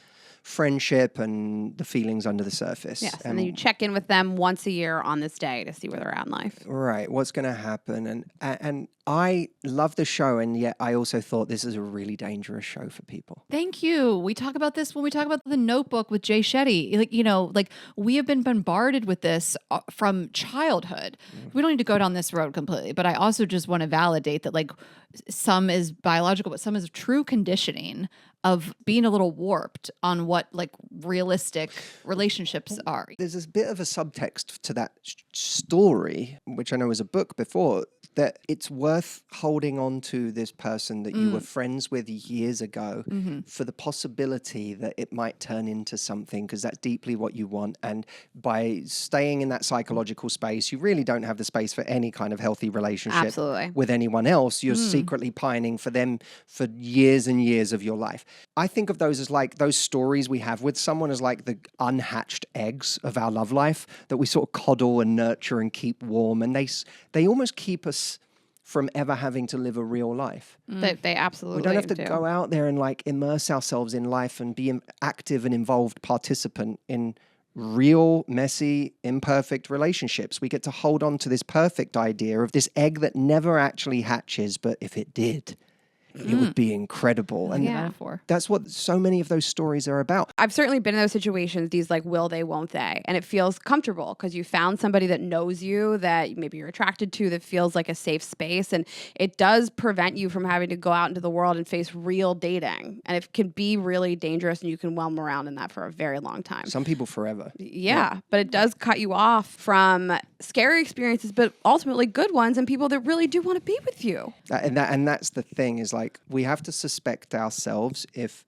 friendship and the feelings under the surface. Yes, and then you check in with them once a year on this day to see where they're at in life. Right, what's going to happen. And I love the show, and yet I also thought this is a really dangerous show for people. Thank you. We talk about this when we talk about The Notebook with Jay Shetty. Like, we have been bombarded with this from childhood. We don't need to go down this road completely, but I also just want to validate that, like, some is biological, but some is true conditioning of being a little warped on what like realistic relationships are. There's this bit of a subtext to that story, which I know was a book before, that it's worth holding on to this person that you were friends with years ago for the possibility that it might turn into something, because that's deeply what you want. And by staying in that psychological space, you really don't have the space for any kind of healthy relationship with anyone else. You're secretly pining for them for years and years of your life. I think of those as like those stories we have with someone as like the unhatched eggs of our love life that we sort of coddle and nurture and keep warm. And they almost keep us from ever having to live a real life. They absolutely We don't have to go out there and like immerse ourselves in life and be an active and involved participant in real, messy, imperfect relationships. We get to hold on to this perfect idea of this egg that never actually hatches, but if it did, it would be incredible. And that's what so many of those stories are about. I've certainly been in those situations, these like will they, won't they? And it feels comfortable because you found somebody that knows you, that maybe you're attracted to, that feels like a safe space. And it does prevent you from having to go out into the world and face real dating. And it can be really dangerous and you can whelm around in that for a very long time. Some people forever. Yeah, but it does cut you off from scary experiences, but ultimately good ones and people that really do want to be with you. And that's the thing is like, we have to suspect ourselves if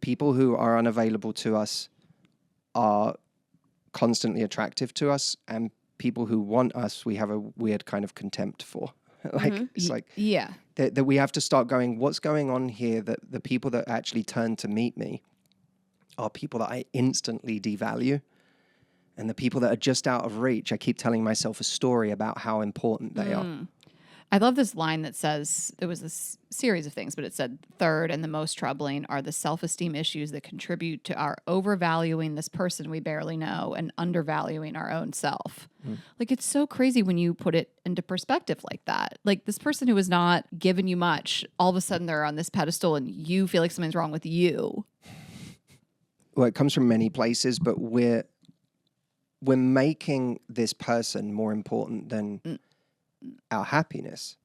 people who are unavailable to us are constantly attractive to us, and people who want us, we have a weird kind of contempt for. It's like, that we have to start going, what's going on here? That the people that actually turn to meet me are people that I instantly devalue. And the people that are just out of reach, I keep telling myself a story about how important they are. I love this line that says, it was this series of things, but it said, third and the most troubling are the self-esteem issues that contribute to our overvaluing this person we barely know and undervaluing our own self. Like, it's so crazy when you put it into perspective like that. Like, this person who has not given you much, all of a sudden they're on this pedestal and you feel like something's wrong with you. Well, it comes from many places, but we're making this person more important than our happiness.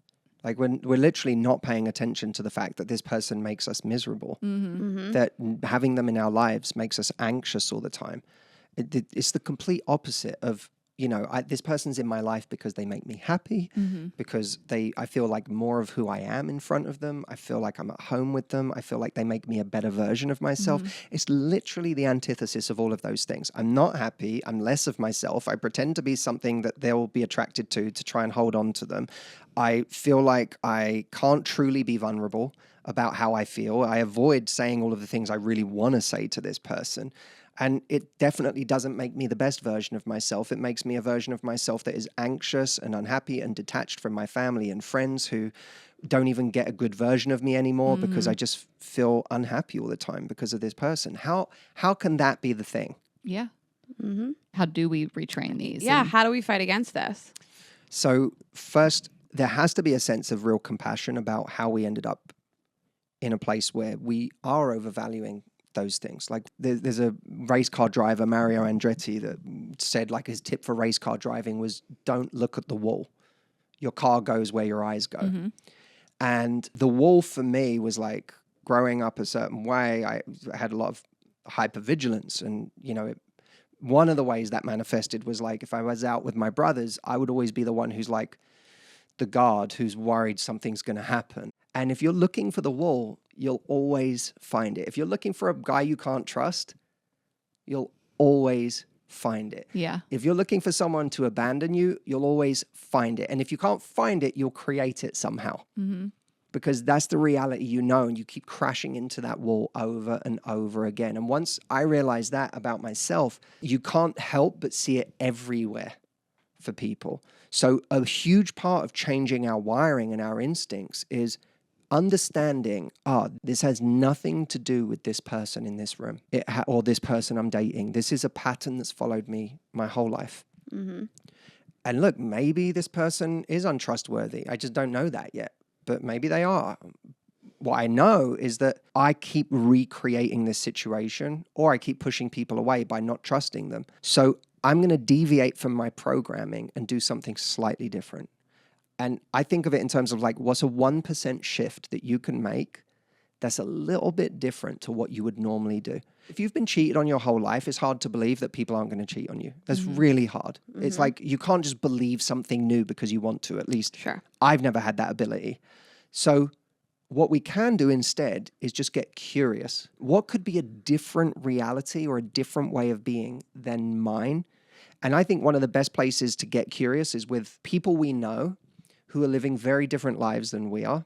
Like we're literally not paying attention to the fact that this person makes us miserable, that having them in our lives makes us anxious all the time. It's the complete opposite of, this person's in my life because they make me happy, because I feel like more of who I am in front of them. I feel like I'm at home with them. I feel like they make me a better version of myself. It's literally the antithesis of all of those things. I'm not happy. I'm less of myself. I pretend to be something that they'll be attracted to try and hold on to them. I feel like I can't truly be vulnerable about how I feel. I avoid saying all of the things I really want to say to this person. And it definitely doesn't make me the best version of myself. It makes me a version of myself that is anxious and unhappy and detached from my family and friends who don't even get a good version of me anymore because I just feel unhappy all the time because of this person. How can that be the thing? Yeah. How do we retrain these? Yeah. How do we fight against this? So first, there has to be a sense of real compassion about how we ended up in a place where we are overvaluing those things. Like there's a race car driver, Mario Andretti, that said like his tip for race car driving was don't look at the wall. Your car goes where your eyes go. And the wall for me was like growing up a certain way. I had a lot of hypervigilance, and one of the ways that manifested was like if I was out with my brothers, I would always be the one who's like the guard who's worried something's going to happen. And if you're looking for the wall, you'll always find it. If you're looking for a guy you can't trust, you'll always find it. Yeah. If you're looking for someone to abandon you, you'll always find it. And if you can't find it, you'll create it somehow. Because that's the reality and you keep crashing into that wall over and over again. And once I realized that about myself, you can't help but see it everywhere for people. So a huge part of changing our wiring and our instincts is understanding, this has nothing to do with this person in this room or this person I'm dating. This is a pattern that's followed me my whole life. Mm-hmm. And look, maybe this person is untrustworthy. I just don't know that yet, but maybe they are. What I know is that I keep recreating this situation, or I keep pushing people away by not trusting them. So I'm going to deviate from my programming and do something slightly different. And I think of it in terms of like, what's a 1% shift that you can make that's a little bit different to what you would normally do. If you've been cheated on your whole life, it's hard to believe that people aren't going to cheat on you. That's really hard. Mm-hmm. It's like you can't just believe something new because you want to, at least. Sure. I've never had that ability. So what we can do instead is just get curious. What could be a different reality or a different way of being than mine? And I think one of the best places to get curious is with people we know who are living very different lives than we are.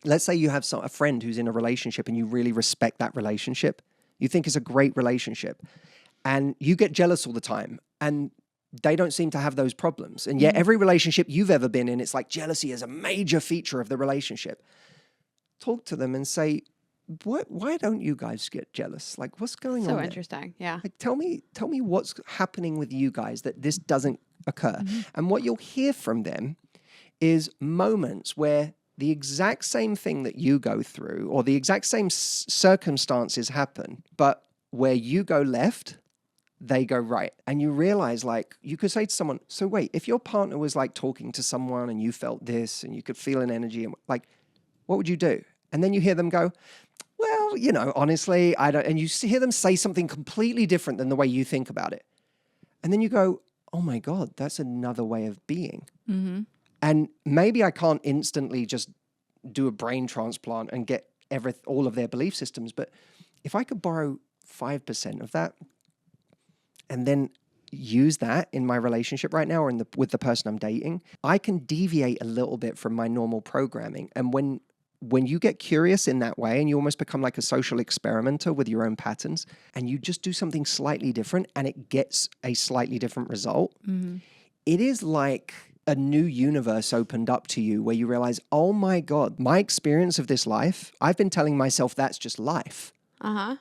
Let's say you have a friend who's in a relationship and you really respect that relationship. You think it's a great relationship and you get jealous all the time and they don't seem to have those problems. And yet every relationship you've ever been in, it's like jealousy is a major feature of the relationship. Talk to them and say, why don't you guys get jealous? Like, what's going on So there? interesting. Yeah. Like, tell me what's happening with you guys that this doesn't occur. And what you'll hear from them is moments where the exact same thing that you go through or the exact same circumstances happen, but where you go left, they go right. And you realize, like, you could say to someone, so wait, if your partner was like talking to someone and you felt this and you could feel an energy, and like, what would you do? And then you hear them go, well, honestly, I don't, and you hear them say something completely different than the way you think about it. And then you go, oh my God, that's another way of being. Mm-hmm. And maybe I can't instantly just do a brain transplant and get all of their belief systems, but if I could borrow 5% of that and then use that in my relationship right now or with the person I'm dating, I can deviate a little bit from my normal programming. And when you get curious in that way and you almost become like a social experimenter with your own patterns and you just do something slightly different and it gets a slightly different result, it is like a new universe opened up to you where you realize, oh my God, my experience of this life, I've been telling myself that's just life. Uh-huh.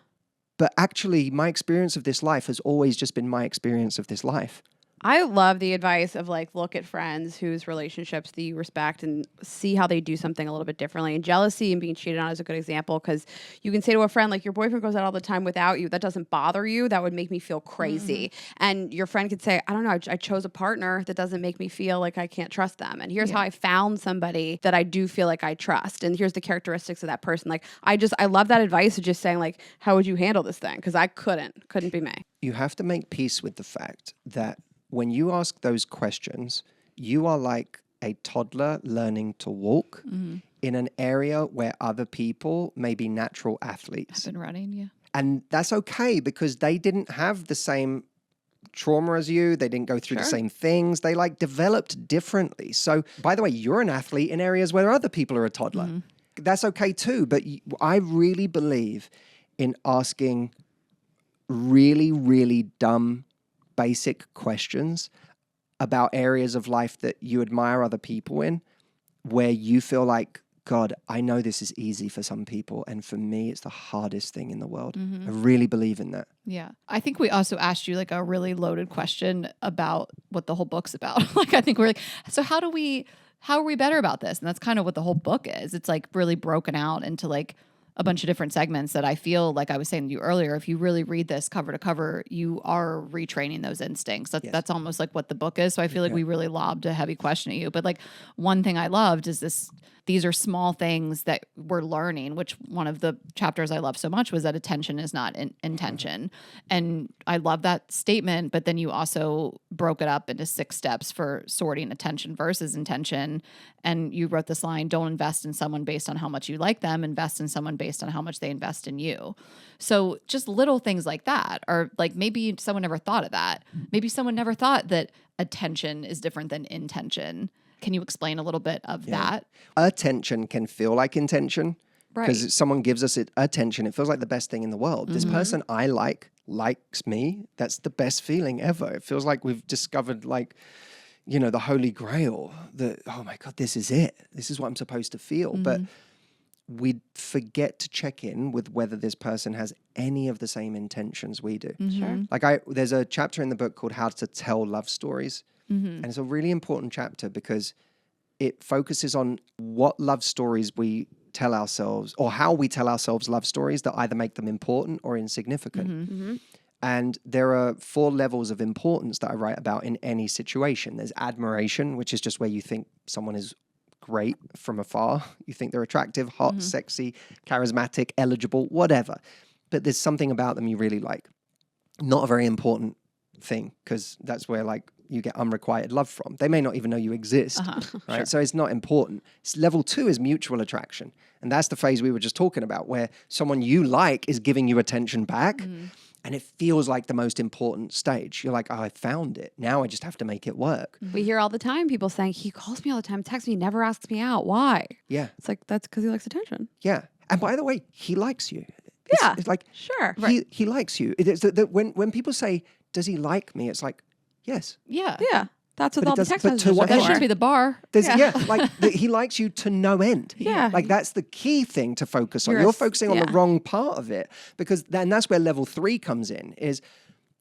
But actually, my experience of this life has always just been my experience of this life. I love the advice of like, look at friends whose relationships that you respect and see how they do something a little bit differently. And jealousy and being cheated on is a good example because you can say to a friend, like, your boyfriend goes out all the time without you. That doesn't bother you. That would make me feel crazy. Mm-hmm. And your friend could say, I don't know, I chose a partner that doesn't make me feel like I can't trust them. And here's how I found somebody that I do feel like I trust. And here's the characteristics of that person. Like, I love that advice of just saying, like, how would you handle this thing? Because I couldn't be me. You have to make peace with the fact that when you ask those questions, you are like a toddler learning to walk in an area where other people may be natural athletes. I've been running, yeah. And that's okay because they didn't have the same trauma as you. They didn't go through the same things. They like developed differently. So, by the way, you're an athlete in areas where other people are a toddler. That's okay too. But I really believe in asking really, really dumb basic questions about areas of life that you admire other people in, where you feel like, God, I know this is easy for some people, and for me, it's the hardest thing in the world. I really believe in that. Yeah. I think we also asked you like a really loaded question about what the whole book's about. Like, I think we're like, so how are we better about this? And that's kind of what the whole book is. It's like really broken out into like a bunch of different segments that I feel like I was saying to you earlier, if you really read this cover to cover, you are retraining those instincts. That's almost like what the book is. So I feel like we really lobbed a heavy question at you. But like one thing I loved is these are small things that we're learning, which one of the chapters I love so much was that attention is not intention. And I love that statement, but then you also broke it up into 6 steps for sorting attention versus intention. And you wrote this line, don't invest in someone based on how much you like them, invest in someone based on how much they invest in you. So just little things like that, or like maybe someone never thought of that. Maybe someone never thought that attention is different than intention. Can you explain a little bit of that? Attention can feel like intention. Right. Because someone gives us attention, it feels like the best thing in the world. This person I likes me. That's the best feeling ever. It feels like we've discovered like, the holy grail, oh my God, this is it. This is what I'm supposed to feel. But we forget to check in with whether this person has any of the same intentions we do. Sure. Like there's a chapter in the book called How to Tell Love Stories. And it's a really important chapter because it focuses on what love stories we tell ourselves or how we tell ourselves love stories that either make them important or insignificant. And there are 4 levels of importance that I write about in any situation. There's admiration, which is just where you think someone is great from afar. You think they're attractive, hot, sexy, charismatic, eligible, whatever. But there's something about them you really like. Not a very important thing because that's where like you get unrequited love from. They may not even know you exist, right? Sure. So it's not important. Level 2 is mutual attraction. And that's the phase we were just talking about where someone you like is giving you attention back. And it feels like the most important stage. You're like, oh, I found it. Now I just have to make it work. We hear all the time people saying, he calls me all the time, texts me, never asks me out. Why? Yeah. It's like, that's because he likes attention. Yeah. And by the way, he likes you. It's like, sure. He likes you. It's when people say, does he like me? It's like, yes. Yeah. Yeah. That's what But all it the does- text but messages to are what That for. should be the bar. He likes you to no end. Yeah. Like that's the key thing to focus on. You're You're focusing on the yeah. wrong part of it because then that's where level 3 comes in is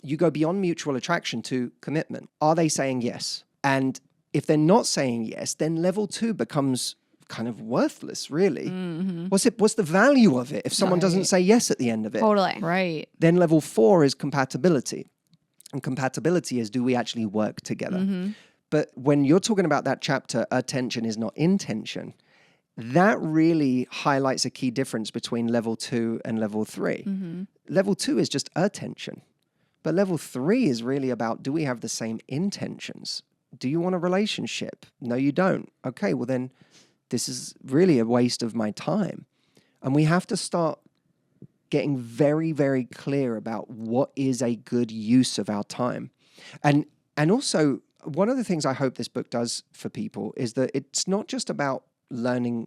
you go beyond mutual attraction to commitment. Are they saying yes? And if they're not saying yes, then level 2 becomes kind of worthless, really. What's the value of it if someone doesn't say yes at the end of it? Totally. Right. Then level 4 is compatibility. And compatibility is do we actually work together? But when you're talking about that chapter, attention is not intention, that really highlights a key difference between level 2 and level 3. Level 2 is just attention. But level 3 is really about do we have the same intentions? Do you want a relationship? No, you don't. Okay, well then this is really a waste of my time. And we have to start getting very, very clear about what is a good use of our time. And also, one of the things I hope this book does for people is that it's not just about learning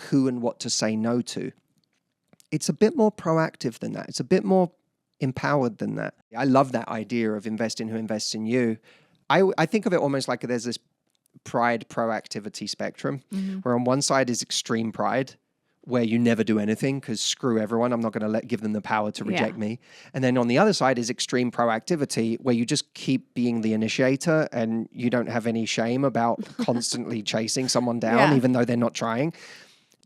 who and what to say no to. It's a bit more proactive than that. It's a bit more empowered than that. I love that idea of invest in who invests in you. I think of it almost like there's this pride proactivity spectrum where on one side is extreme pride where you never do anything because screw everyone, I'm not going to give them the power to reject me. And then on the other side is extreme proactivity where you just keep being the initiator and you don't have any shame about constantly chasing someone down even though they're not trying.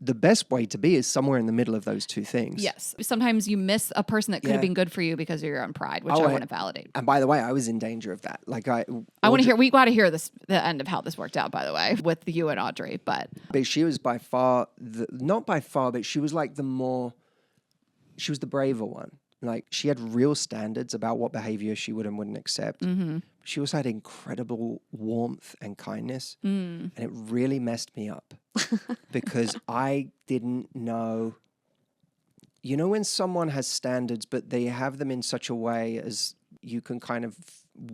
The best way to be is somewhere in the middle of those two things. Yes. Sometimes you miss a person that could have been good for you because of your own pride, which I want to validate. And by the way, I was in danger of that. Like I want to hear, we got to hear the end of how this worked out, by the way, with you and Audrey, but she was by far, not by far, but she was like she was the braver one. Like she had real standards about what behavior she would and wouldn't accept. She also had incredible warmth and kindness. And it really messed me up because I didn't know, when someone has standards, but they have them in such a way as you can kind of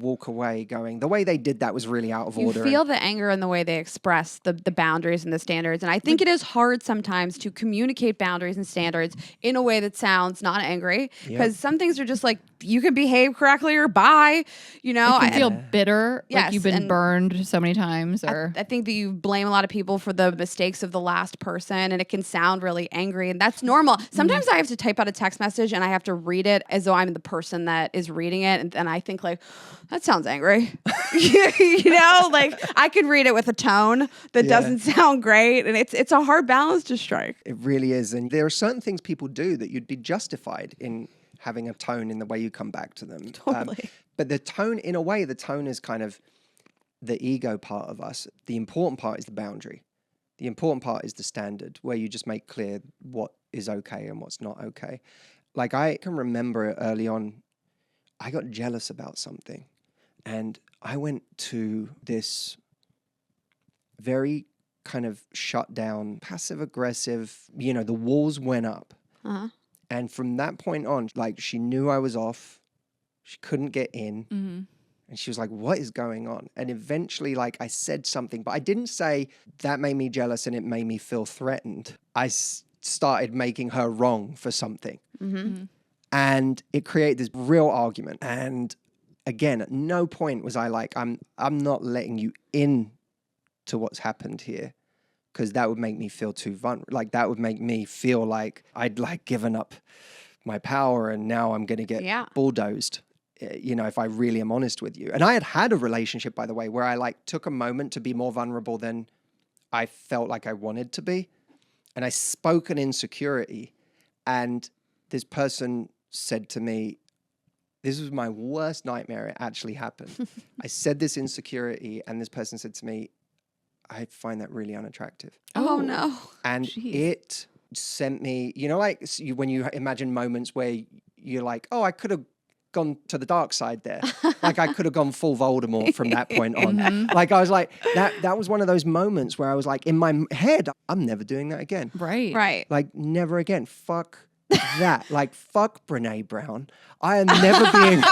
walk away going, the way they did that was really out of order. You feel the anger in the way they express the boundaries and the standards. And I think it is hard sometimes to communicate boundaries and standards in a way that sounds not angry. Because some things are just like, you can behave correctly or bye. You can feel bitter, like you've been burned so many times. Or I think that you blame a lot of people for the mistakes of the last person, and it can sound really angry, and that's normal. Sometimes I have to type out a text message and I have to read it as though I'm the person that is reading it, and I think like, that sounds angry. Like I could read it with a tone that doesn't sound great, and it's a hard balance to strike. It really is, and there are certain things people do that you'd be justified in having a tone in the way you come back to them. Totally. But the tone, in a way, the tone is kind of the ego part of us. The important part is the boundary. The important part is the standard, where you just make clear what is okay and what's not okay. Like I can remember early on, I got jealous about something. And I went to this very kind of shut down, passive aggressive, the walls went up. And from that point on, like she knew I was off. She couldn't get in. And she was like, what is going on? And eventually, like I said something, but I didn't say that made me jealous and it made me feel threatened. I started making her wrong for something. And it created this real argument. And again, at no point was I like, I'm not letting you in to what's happened here, because that would make me feel too vulnerable. Like that would make me feel like I'd like given up my power and now I'm going to get bulldozed, if I really am honest with you. And I had a relationship, by the way, where I like took a moment to be more vulnerable than I felt like I wanted to be. And I spoke an insecurity, and this person said to me, this was my worst nightmare. It actually happened. I said this insecurity, and this person said to me, I find that really unattractive. Oh no. And it sent me, like when you imagine moments where you're like, oh, I could have gone to the dark side there. Like I could have gone full Voldemort from that point on. Like I was like, that was one of those moments where I was like, in my head, I'm never doing that again. Right. Like never again. Fuck that. Like fuck Brene Brown. I am never being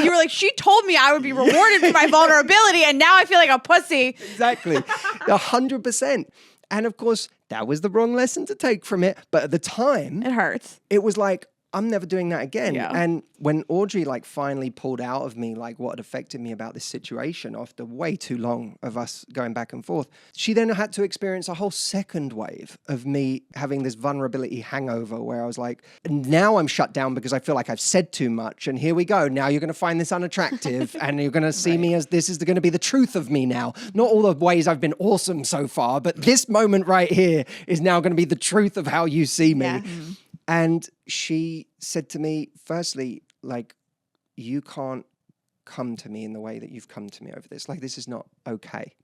You were like, she told me I would be rewarded for my vulnerability, and now I feel like a pussy. Exactly. 100%. And of course, that was the wrong lesson to take from it. But at the time, it hurts. It was like, I'm never doing that again. Yeah. And when Audrey like finally pulled out of me like what had affected me about this situation after way too long of us going back and forth, she then had to experience a whole second wave of me having this vulnerability hangover where I was like, now I'm shut down because I feel like I've said too much. And here we go. Now you're going to find this unattractive and you're going to see me as this is going to be the truth of me now. Not all the ways I've been awesome so far, but this moment right here is now going to be the truth of how you see me. Yeah. And she said to me, firstly, like, you can't come to me in the way that you've come to me over this. Like, this is not okay.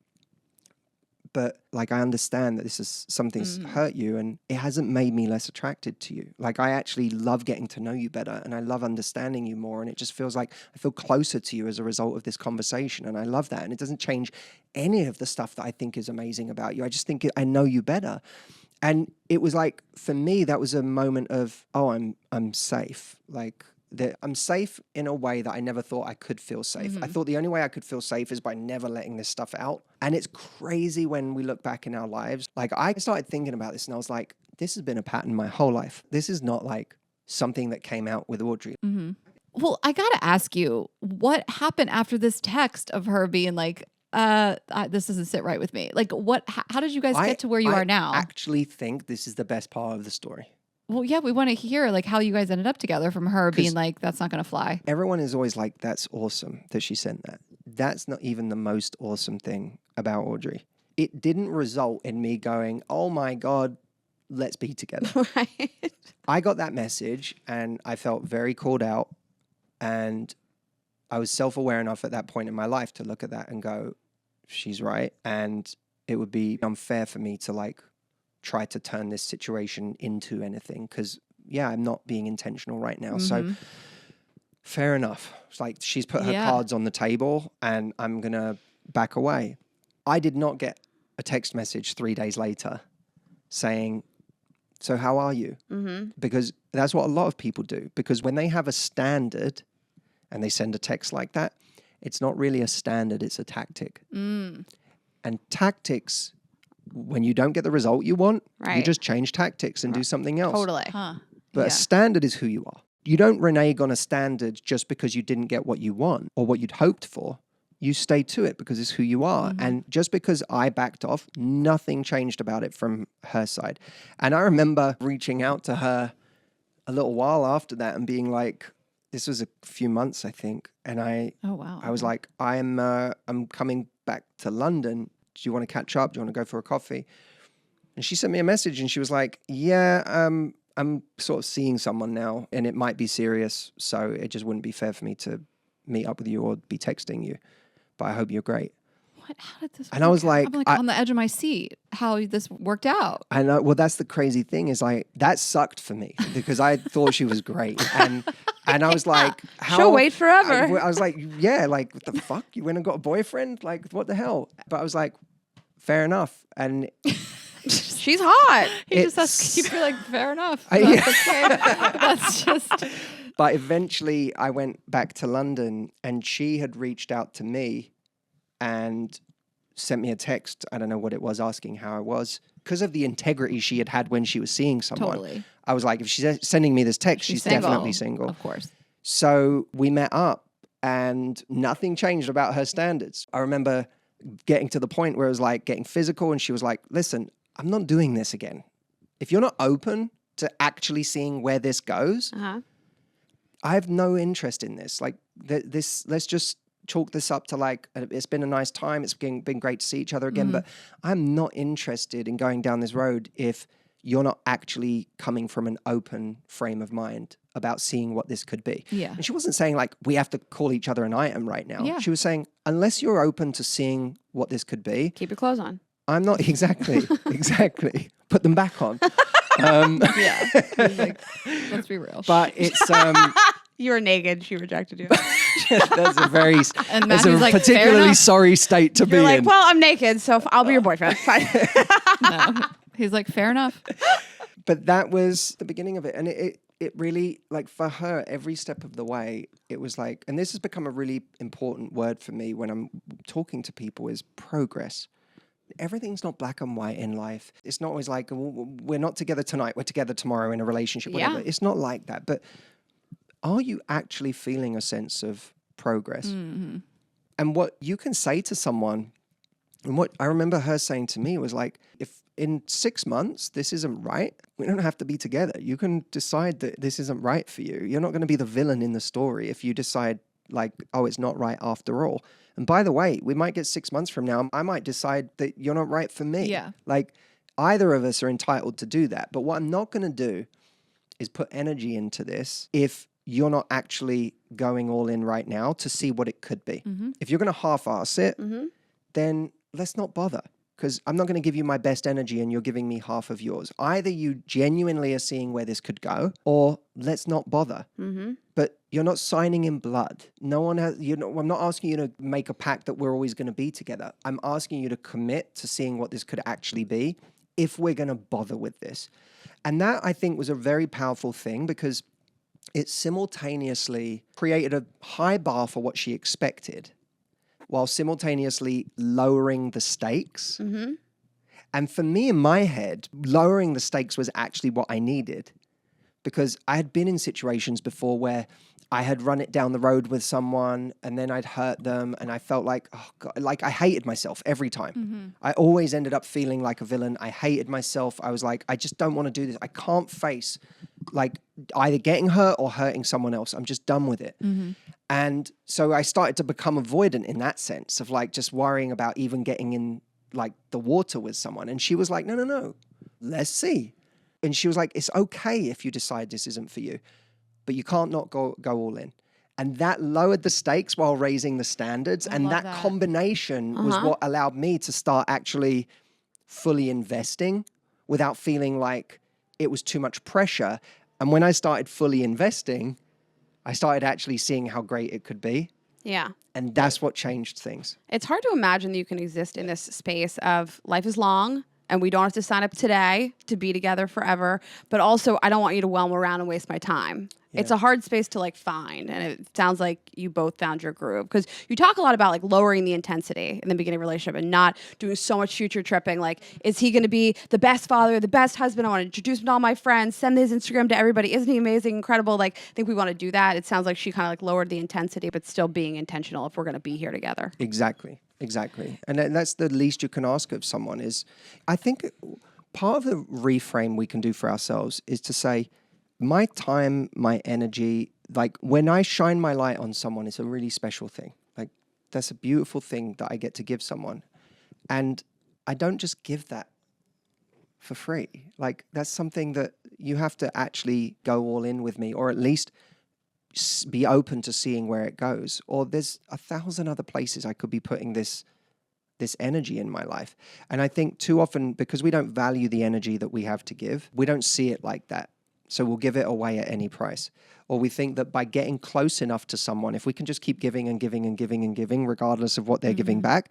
But, like, I understand that this is something's hurt you and it hasn't made me less attracted to you. Like, I actually love getting to know you better and I love understanding you more. And it just feels like I feel closer to you as a result of this conversation. And I love that. And it doesn't change any of the stuff that I think is amazing about you. I just think I know you better. And it was like, for me, that was a moment of, oh, I'm safe. Like, I'm safe in a way that I never thought I could feel safe. I thought the only way I could feel safe is by never letting this stuff out. And it's crazy when we look back in our lives. Like, I started thinking about this and I was like, this has been a pattern my whole life. This is not like something that came out with Audrey. Well, I got to ask you, what happened after this text of her being like, this doesn't sit right with me. Like how did you guys get to where you are now? I actually think this is the best part of the story. Well, yeah, we want to hear like how you guys ended up together from her being like, that's not going to fly. Everyone is always like, that's awesome that she sent that. That's not even the most awesome thing about Audrey. It didn't result in me going, oh my God, let's be together. Right. I got that message and I felt very called out, and I was self-aware enough at that point in my life to look at that and go, she's right. And it would be unfair for me to like try to turn this situation into anything because, yeah, I'm not being intentional right now. So fair enough. It's like she's put her cards on the table and I'm going to back away. I did not get a text message 3 days later saying, so how are you? Because that's what a lot of people do. Because when they have a standard and they send a text like that, it's not really a standard, it's a tactic. And tactics, when you don't get the result you want, you just change tactics and do something else. Totally. But a standard is who you are. You don't renege on a standard just because you didn't get what you want or what you'd hoped for. You stay to it because it's who you are. And just because I backed off, nothing changed about it from her side. And I remember reaching out to her a little while after that and being like, this was a few months, I think. And I was like, I'm coming back to London. Do you want to catch up? Do you want to go for a coffee? And she sent me a message and she was like, yeah, I'm sort of seeing someone now and it might be serious. So it just wouldn't be fair for me to meet up with you or be texting you. But I hope you're great. What? How did this work? And I was like, I'm on the edge of my seat how this worked out. I know. Well, that's the crazy thing is like, that sucked for me because I thought she was great. And I was like, how? She'll wait forever. I was like, yeah, like, what the fuck? You went and got a boyfriend? Like, what the hell? But I was like, fair enough. And she's hot. He just has to keep like, fair enough. That's just. But eventually I went back to London and she had reached out to me and sent me a text. I don't know what it was, asking how I was. Because of the integrity she had when she was seeing someone. Totally. I was like, if she's sending me this text, she's definitely single. Of course. So we met up and nothing changed about her standards. I remember getting to the point where it was like getting physical, and she was like, listen, I'm not doing this again. If you're not open to actually seeing where this goes, I have no interest in this. Like let's just chalk this up to like, it's been a nice time. It's been great to see each other again, but I'm not interested in going down this road if you're not actually coming from an open frame of mind about seeing what this could be. Yeah. And she wasn't saying like, we have to call each other an item right now. Yeah. She was saying, unless you're open to seeing what this could be. Keep your clothes on. I'm not, exactly. Put them back on. Yeah. He's like, let's be real. But it's, You were naked. She rejected you. that's a very, And that's a Matthew's like, fair particularly enough. sorry state to be You're like, in. well, I'm naked, so I'll be your boyfriend. Fine. No. He's like, fair enough. But that was the beginning of it. And it really, like for her, every step of the way, it was like, and this has become a really important word for me when I'm talking to people, is progress. Everything's not black and white in life. It's not always like, we're not together tonight, we're together tomorrow in a relationship, whatever. Yeah. It's not like that. But are you actually feeling a sense of progress? Mm-hmm. And what you can say to someone, and what I remember her saying to me was like, if in 6 months this isn't right, we don't have to be together. You can decide that this isn't right for you. You're not going to be the villain in the story if you decide like, oh, it's not right after all. And by the way, we might get 6 months from now, I might decide that you're not right for me. Yeah. Like either of us are entitled to do that. But what I'm not going to do is put energy into this if you're not actually going all in right now to see what it could be. If you're going to half-ass it, then let's not bother, because I'm not going to give you my best energy and you're giving me half of yours. Either you genuinely are seeing where this could go, or let's not bother. But you're not signing in blood. No one has, I'm not asking you to make a pact that we're always going to be together. I'm asking you to commit to seeing what this could actually be if we're going to bother with this. And that, I think, was a very powerful thing, because it simultaneously created a high bar for what she expected, while simultaneously lowering the stakes. And for me, in my head, lowering the stakes was actually what I needed, because I had been in situations before where I had run it down the road with someone and then I'd hurt them, and I felt like, oh God, like I hated myself every time. I always ended up feeling like a villain. I hated myself. I was like, I just don't want to do this. I can't face like either getting hurt or hurting someone else. I'm just done with it. And so I started to become avoidant in that sense of like just worrying about even getting in like the water with someone. And she was like, no, let's see. And she was like, it's okay if you decide this isn't for you, but you can't not go all in. And that lowered the stakes while raising the standards. And that combination was what allowed me to start actually fully investing without feeling like it was too much pressure. And when I started fully investing, I started actually seeing how great it could be. Yeah. And that's what changed things. It's hard to imagine that you can exist in this space of life is long and we don't have to sign up today to be together forever. But also, I don't want you to whelm around and waste my time. Yeah. It's a hard space to like find. And it sounds like you both found your groove, because you talk a lot about like lowering the intensity in the beginning of a relationship and not doing so much future tripping. Like, is he going to be the best father, the best husband? I want to introduce him to all my friends, send his Instagram to everybody. Isn't he amazing, incredible? Like, I think we want to do that. It sounds like she kind of like lowered the intensity, but still being intentional if we're going to be here together. Exactly. And that's the least you can ask of someone is, I think part of the reframe we can do for ourselves is to say, my time, my energy, like when I shine my light on someone, it's a really special thing. Like that's a beautiful thing that I get to give someone. And I don't just give that for free. Like that's something that you have to actually go all in with me, or at least be open to seeing where it goes. Or there's 1,000 other places I could be putting this energy in my life. And I think too often, because we don't value the energy that we have to give, we don't see it like that. So we'll give it away at any price. Or we think that by getting close enough to someone, if we can just keep giving and giving and giving and giving, regardless of what they're giving back,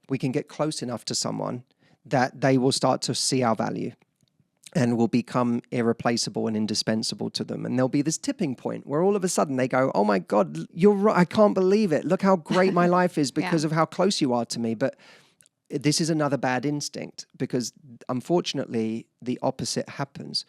we can get close enough to someone that they will start to see our value and will become irreplaceable and indispensable to them. And there'll be this tipping point where all of a sudden they go, oh my God, you're right. I can't believe it. Look how great my life is because of how close you are to me. But this is another bad instinct, because unfortunately the opposite happens.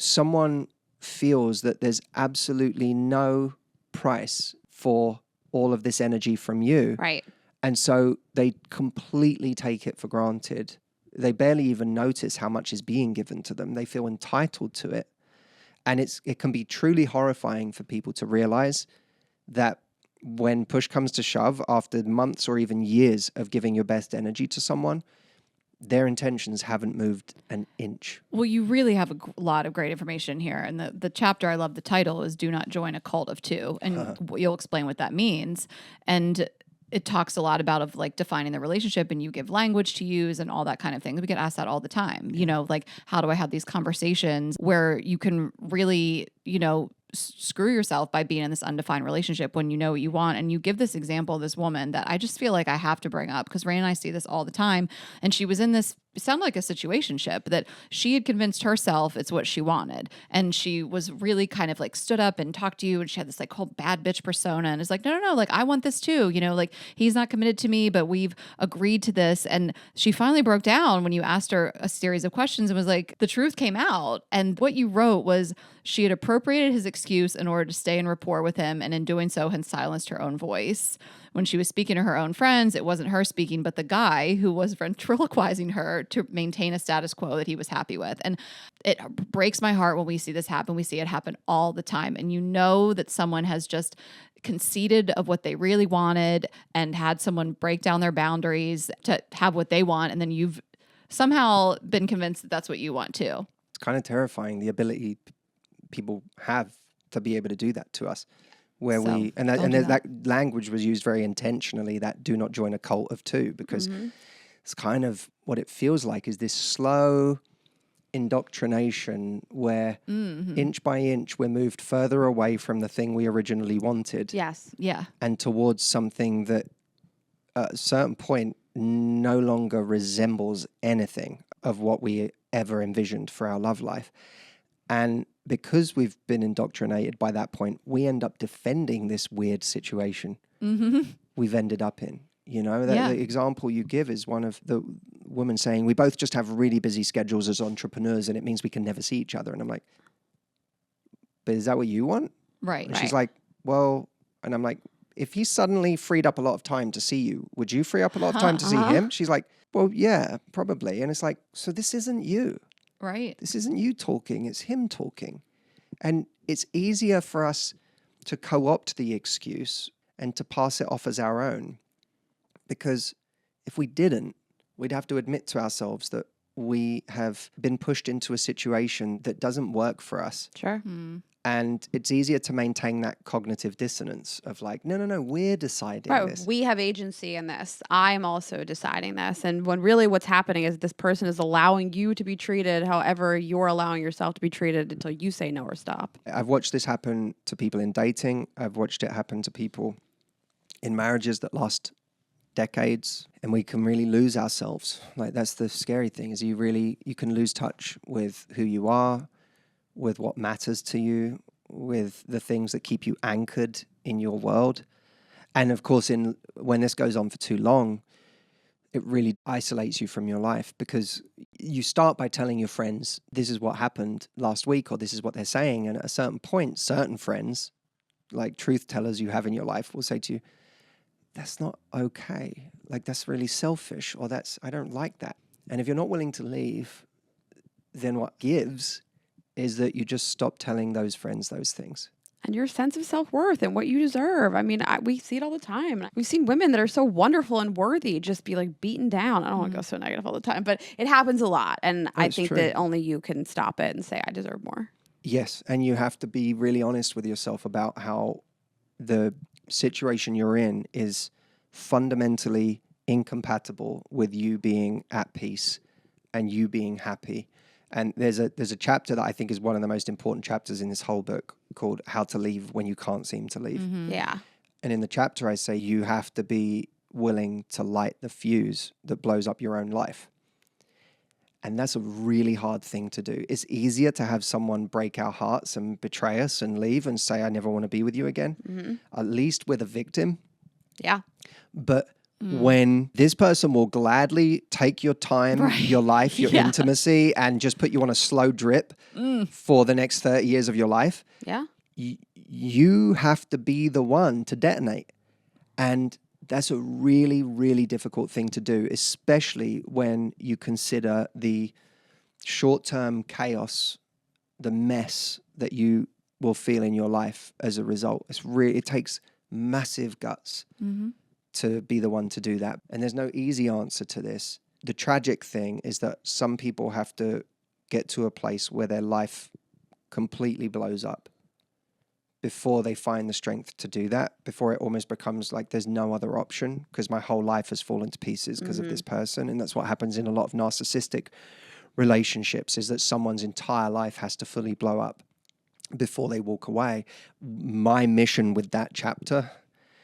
Someone feels that there's absolutely no price for all of this energy from you. Right. And so they completely take it for granted. They barely even notice how much is being given to them. They feel entitled to it. And it can be truly horrifying for people to realize that when push comes to shove, after months or even years of giving your best energy to someone, their intentions haven't moved an inch. Well, you really have a lot of great information here. And the chapter, I love the title, is Do Not Join a Cult of Two. And you'll explain what that means. And it talks a lot about like defining the relationship, and you give language to use and all that kind of thing. We get asked that all the time, like, how do I have these conversations where you can really, screw yourself by being in this undefined relationship when you know what you want. And you give this example of this woman that I just feel like I have to bring up because Ray and I see this all the time. And she was in this, it sounded like a situationship that she had convinced herself it's what she wanted. And she was really kind of like stood up and talked to you. And she had this like whole bad bitch persona. And it's like, no, like I want this too. Like he's not committed to me, but we've agreed to this. And she finally broke down when you asked her a series of questions and was like, the truth came out. And what you wrote was she had appropriated his excuse in order to stay in rapport with him. And in doing so, had silenced her own voice. When she was speaking to her own friends, it wasn't her speaking, but the guy who was ventriloquizing her to maintain a status quo that he was happy with. And it breaks my heart when we see this happen. We see it happen all the time. And you know that someone has just conceded of what they really wanted and had someone break down their boundaries to have what they want. And then you've somehow been convinced that that's what you want too. It's kind of terrifying, the ability people have to be able to do that to us. Where So, we that language was used very intentionally, that do not join a cult of two, because it's kind of what it feels like is this slow indoctrination where inch by inch we're moved further away from the thing we originally wanted. Yes. Yeah. And towards something that at a certain point no longer resembles anything of what we ever envisioned for our love life. And because we've been indoctrinated by that point, we end up defending this weird situation we've ended up in. The example you give is one of the women saying, we both just have really busy schedules as entrepreneurs and it means we can never see each other. And I'm like, but is that what you want? Right. And she's like, well, and I'm like, if he suddenly freed up a lot of time to see you, would you free up a lot of time to see him? She's like, well, yeah, probably. And it's like, so this isn't you. Right. This isn't you talking, it's him talking. And it's easier for us to co-opt the excuse and to pass it off as our own. Because if we didn't, we'd have to admit to ourselves that we have been pushed into a situation that doesn't work for us. Sure. And it's easier to maintain that cognitive dissonance of like, no, we're deciding Right. this. We have agency in this. I'm also deciding this. And when really what's happening is this person is allowing you to be treated however you're allowing yourself to be treated until you say no or stop. I've watched this happen to people in dating. I've watched it happen to people in marriages that last decades, and we can really lose ourselves. Like that's the scary thing, is you can lose touch with who you are, with what matters to you, with the things that keep you anchored in your world. And of course, when this goes on for too long, it really isolates you from your life, because you start by telling your friends, this is what happened last week, or this is what they're saying. And at a certain point, certain friends, like truth tellers you have in your life, will say to you, that's not okay. Like, that's really selfish, or I don't like that. And if you're not willing to leave, then what gives is that you just stop telling those friends those things. And your sense of self-worth and what you deserve. I mean, we see it all the time. We've seen women that are so wonderful and worthy just be like beaten down. I don't want to go so negative all the time, but it happens a lot. And I think that only you can stop it and say, I deserve more. Yes. And you have to be really honest with yourself about how the situation you're in is fundamentally incompatible with you being at peace and you being happy. And there's a chapter that I think is one of the most important chapters in this whole book called How to Leave When You Can't Seem to Leave. Yeah. And in the chapter, I say you have to be willing to light the fuse that blows up your own life. And that's a really hard thing to do. It's easier to have someone break our hearts and betray us and leave and say, I never want to be with you again. At least we're the victim. Yeah. But when this person will gladly take your time, your life, your intimacy, and just put you on a slow drip for the next 30 years of your life, you have to be the one to detonate. And that's a really, really difficult thing to do, especially when you consider the short-term chaos, the mess that you will feel in your life as a result. It takes massive guts to be the one to do that. And there's no easy answer to this. The tragic thing is that some people have to get to a place where their life completely blows up before they find the strength to do that, before it almost becomes like there's no other option because my whole life has fallen to pieces because of this person. And that's what happens in a lot of narcissistic relationships, is that someone's entire life has to fully blow up before they walk away. My mission with that chapter,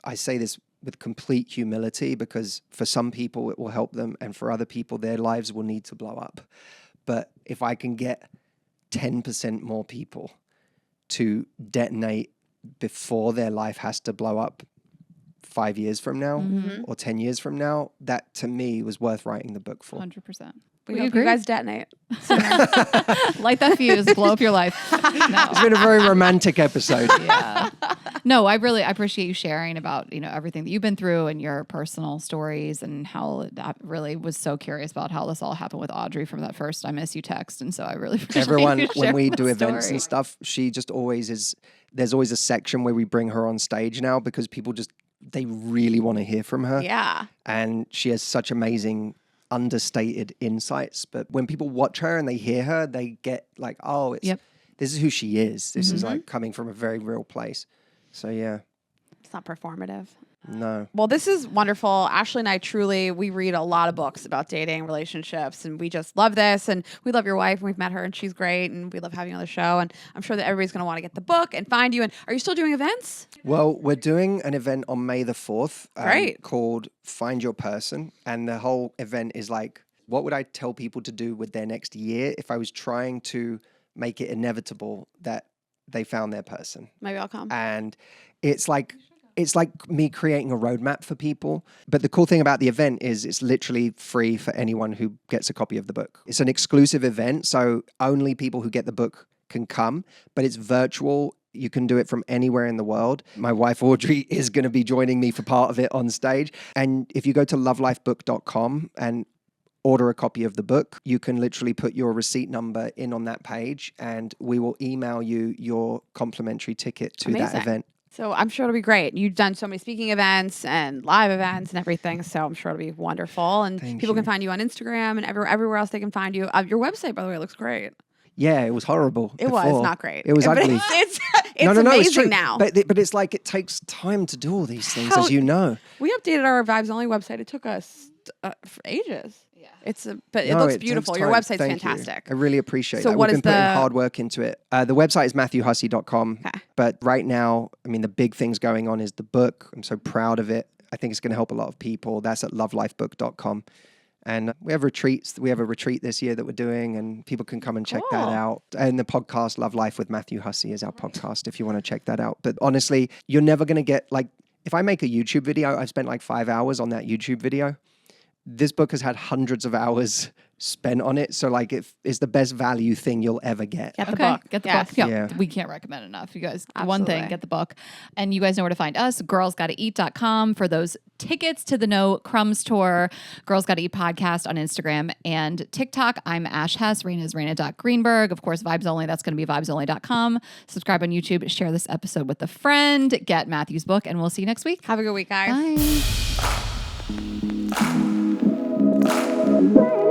I say this with complete humility, because for some people it will help them, and for other people their lives will need to blow up. But if I can get 10% more people to detonate before their life has to blow up 5 years from now or 10 years from now, that to me was worth writing the book for. 100%. We hope you guys detonate. Light that fuse, blow up your life. No. It's been a very romantic episode. Yeah. No, I appreciate you sharing about, everything that you've been through and your personal stories, and how that really was so curious about how this all happened with Audrey from that first I miss you text. And so I really appreciate Everyone, you when we sharing do that events story. and stuff, she just always is, there's always a section where we bring her on stage now, because people they really want to hear from her. Yeah. And she has such amazing understated insights, but when people watch her and they hear her, they get like, oh, this is who she is. This is like coming from a very real place. So yeah. It's not performative. No. Well, this is wonderful. Ashley and I we read a lot of books about dating, relationships, and we just love this. And we love your wife, and we've met her, and she's great, and we love having you on the show. And I'm sure that everybody's going to want to get the book and find you. And are you still doing events? Well, we're doing an event on May the 4th Great. called Find Your Person. And the whole event is like, what would I tell people to do with their next year if I was trying to make it inevitable that they found their person? Maybe I'll come. And it's like me creating a roadmap for people. But the cool thing about the event is it's literally free for anyone who gets a copy of the book. It's an exclusive event, so only people who get the book can come, but it's virtual. You can do it from anywhere in the world. My wife, Audrey, is going to be joining me for part of it on stage. And if you go to lovelifebook.com and order a copy of the book, you can literally put your receipt number in on that page, and we will email you your complimentary ticket to that event. So I'm sure it'll be great. You've done so many speaking events and live events and everything, so I'm sure it'll be wonderful. And people can find you on Instagram and everywhere else they can find you. Your website, by the way, looks great. Yeah, it was horrible. It was not great. It was ugly. It's No, amazing it's true. now. But it's like it takes time to do all these things, as you know. We updated our Vibes Only website. It took us for ages. Yeah, it No, looks it beautiful. takes Your time. website's Thank fantastic. you. I really appreciate So that. what We've is been putting the- hard work into it. The website is MatthewHussey.com. Okay. But right now, I mean, the big things going on is the book. I'm so proud of it. I think it's going to help a lot of people. That's at lovelifebook.com. And we have retreats. We have a retreat this year that we're doing, and people can come and check that out. And the podcast, Love Life with Matthew Hussey, is our podcast if you want to check that out. But honestly, you're never going to get, like, if I make a YouTube video, I've spent like 5 hours on that YouTube video. This book has had hundreds of hours spent on it. So like it's the best value thing you'll ever get. Get the book. Get the Yes. book. Yeah, Yeah. we can't recommend enough. You guys, one Absolutely. thing, get the book. And you guys know where to find us, girlsgottaeat.com for those tickets to the No Crumbs tour, Girls Gotta Eat podcast on Instagram and TikTok. I'm Ash Hess. Raina's Raina.Greenberg. Of course, Vibes Only. That's going to be vibesonly.com. Subscribe on YouTube. Share this episode with a friend. Get Matthew's book, and we'll see you next week. Have a good week, guys. Bye.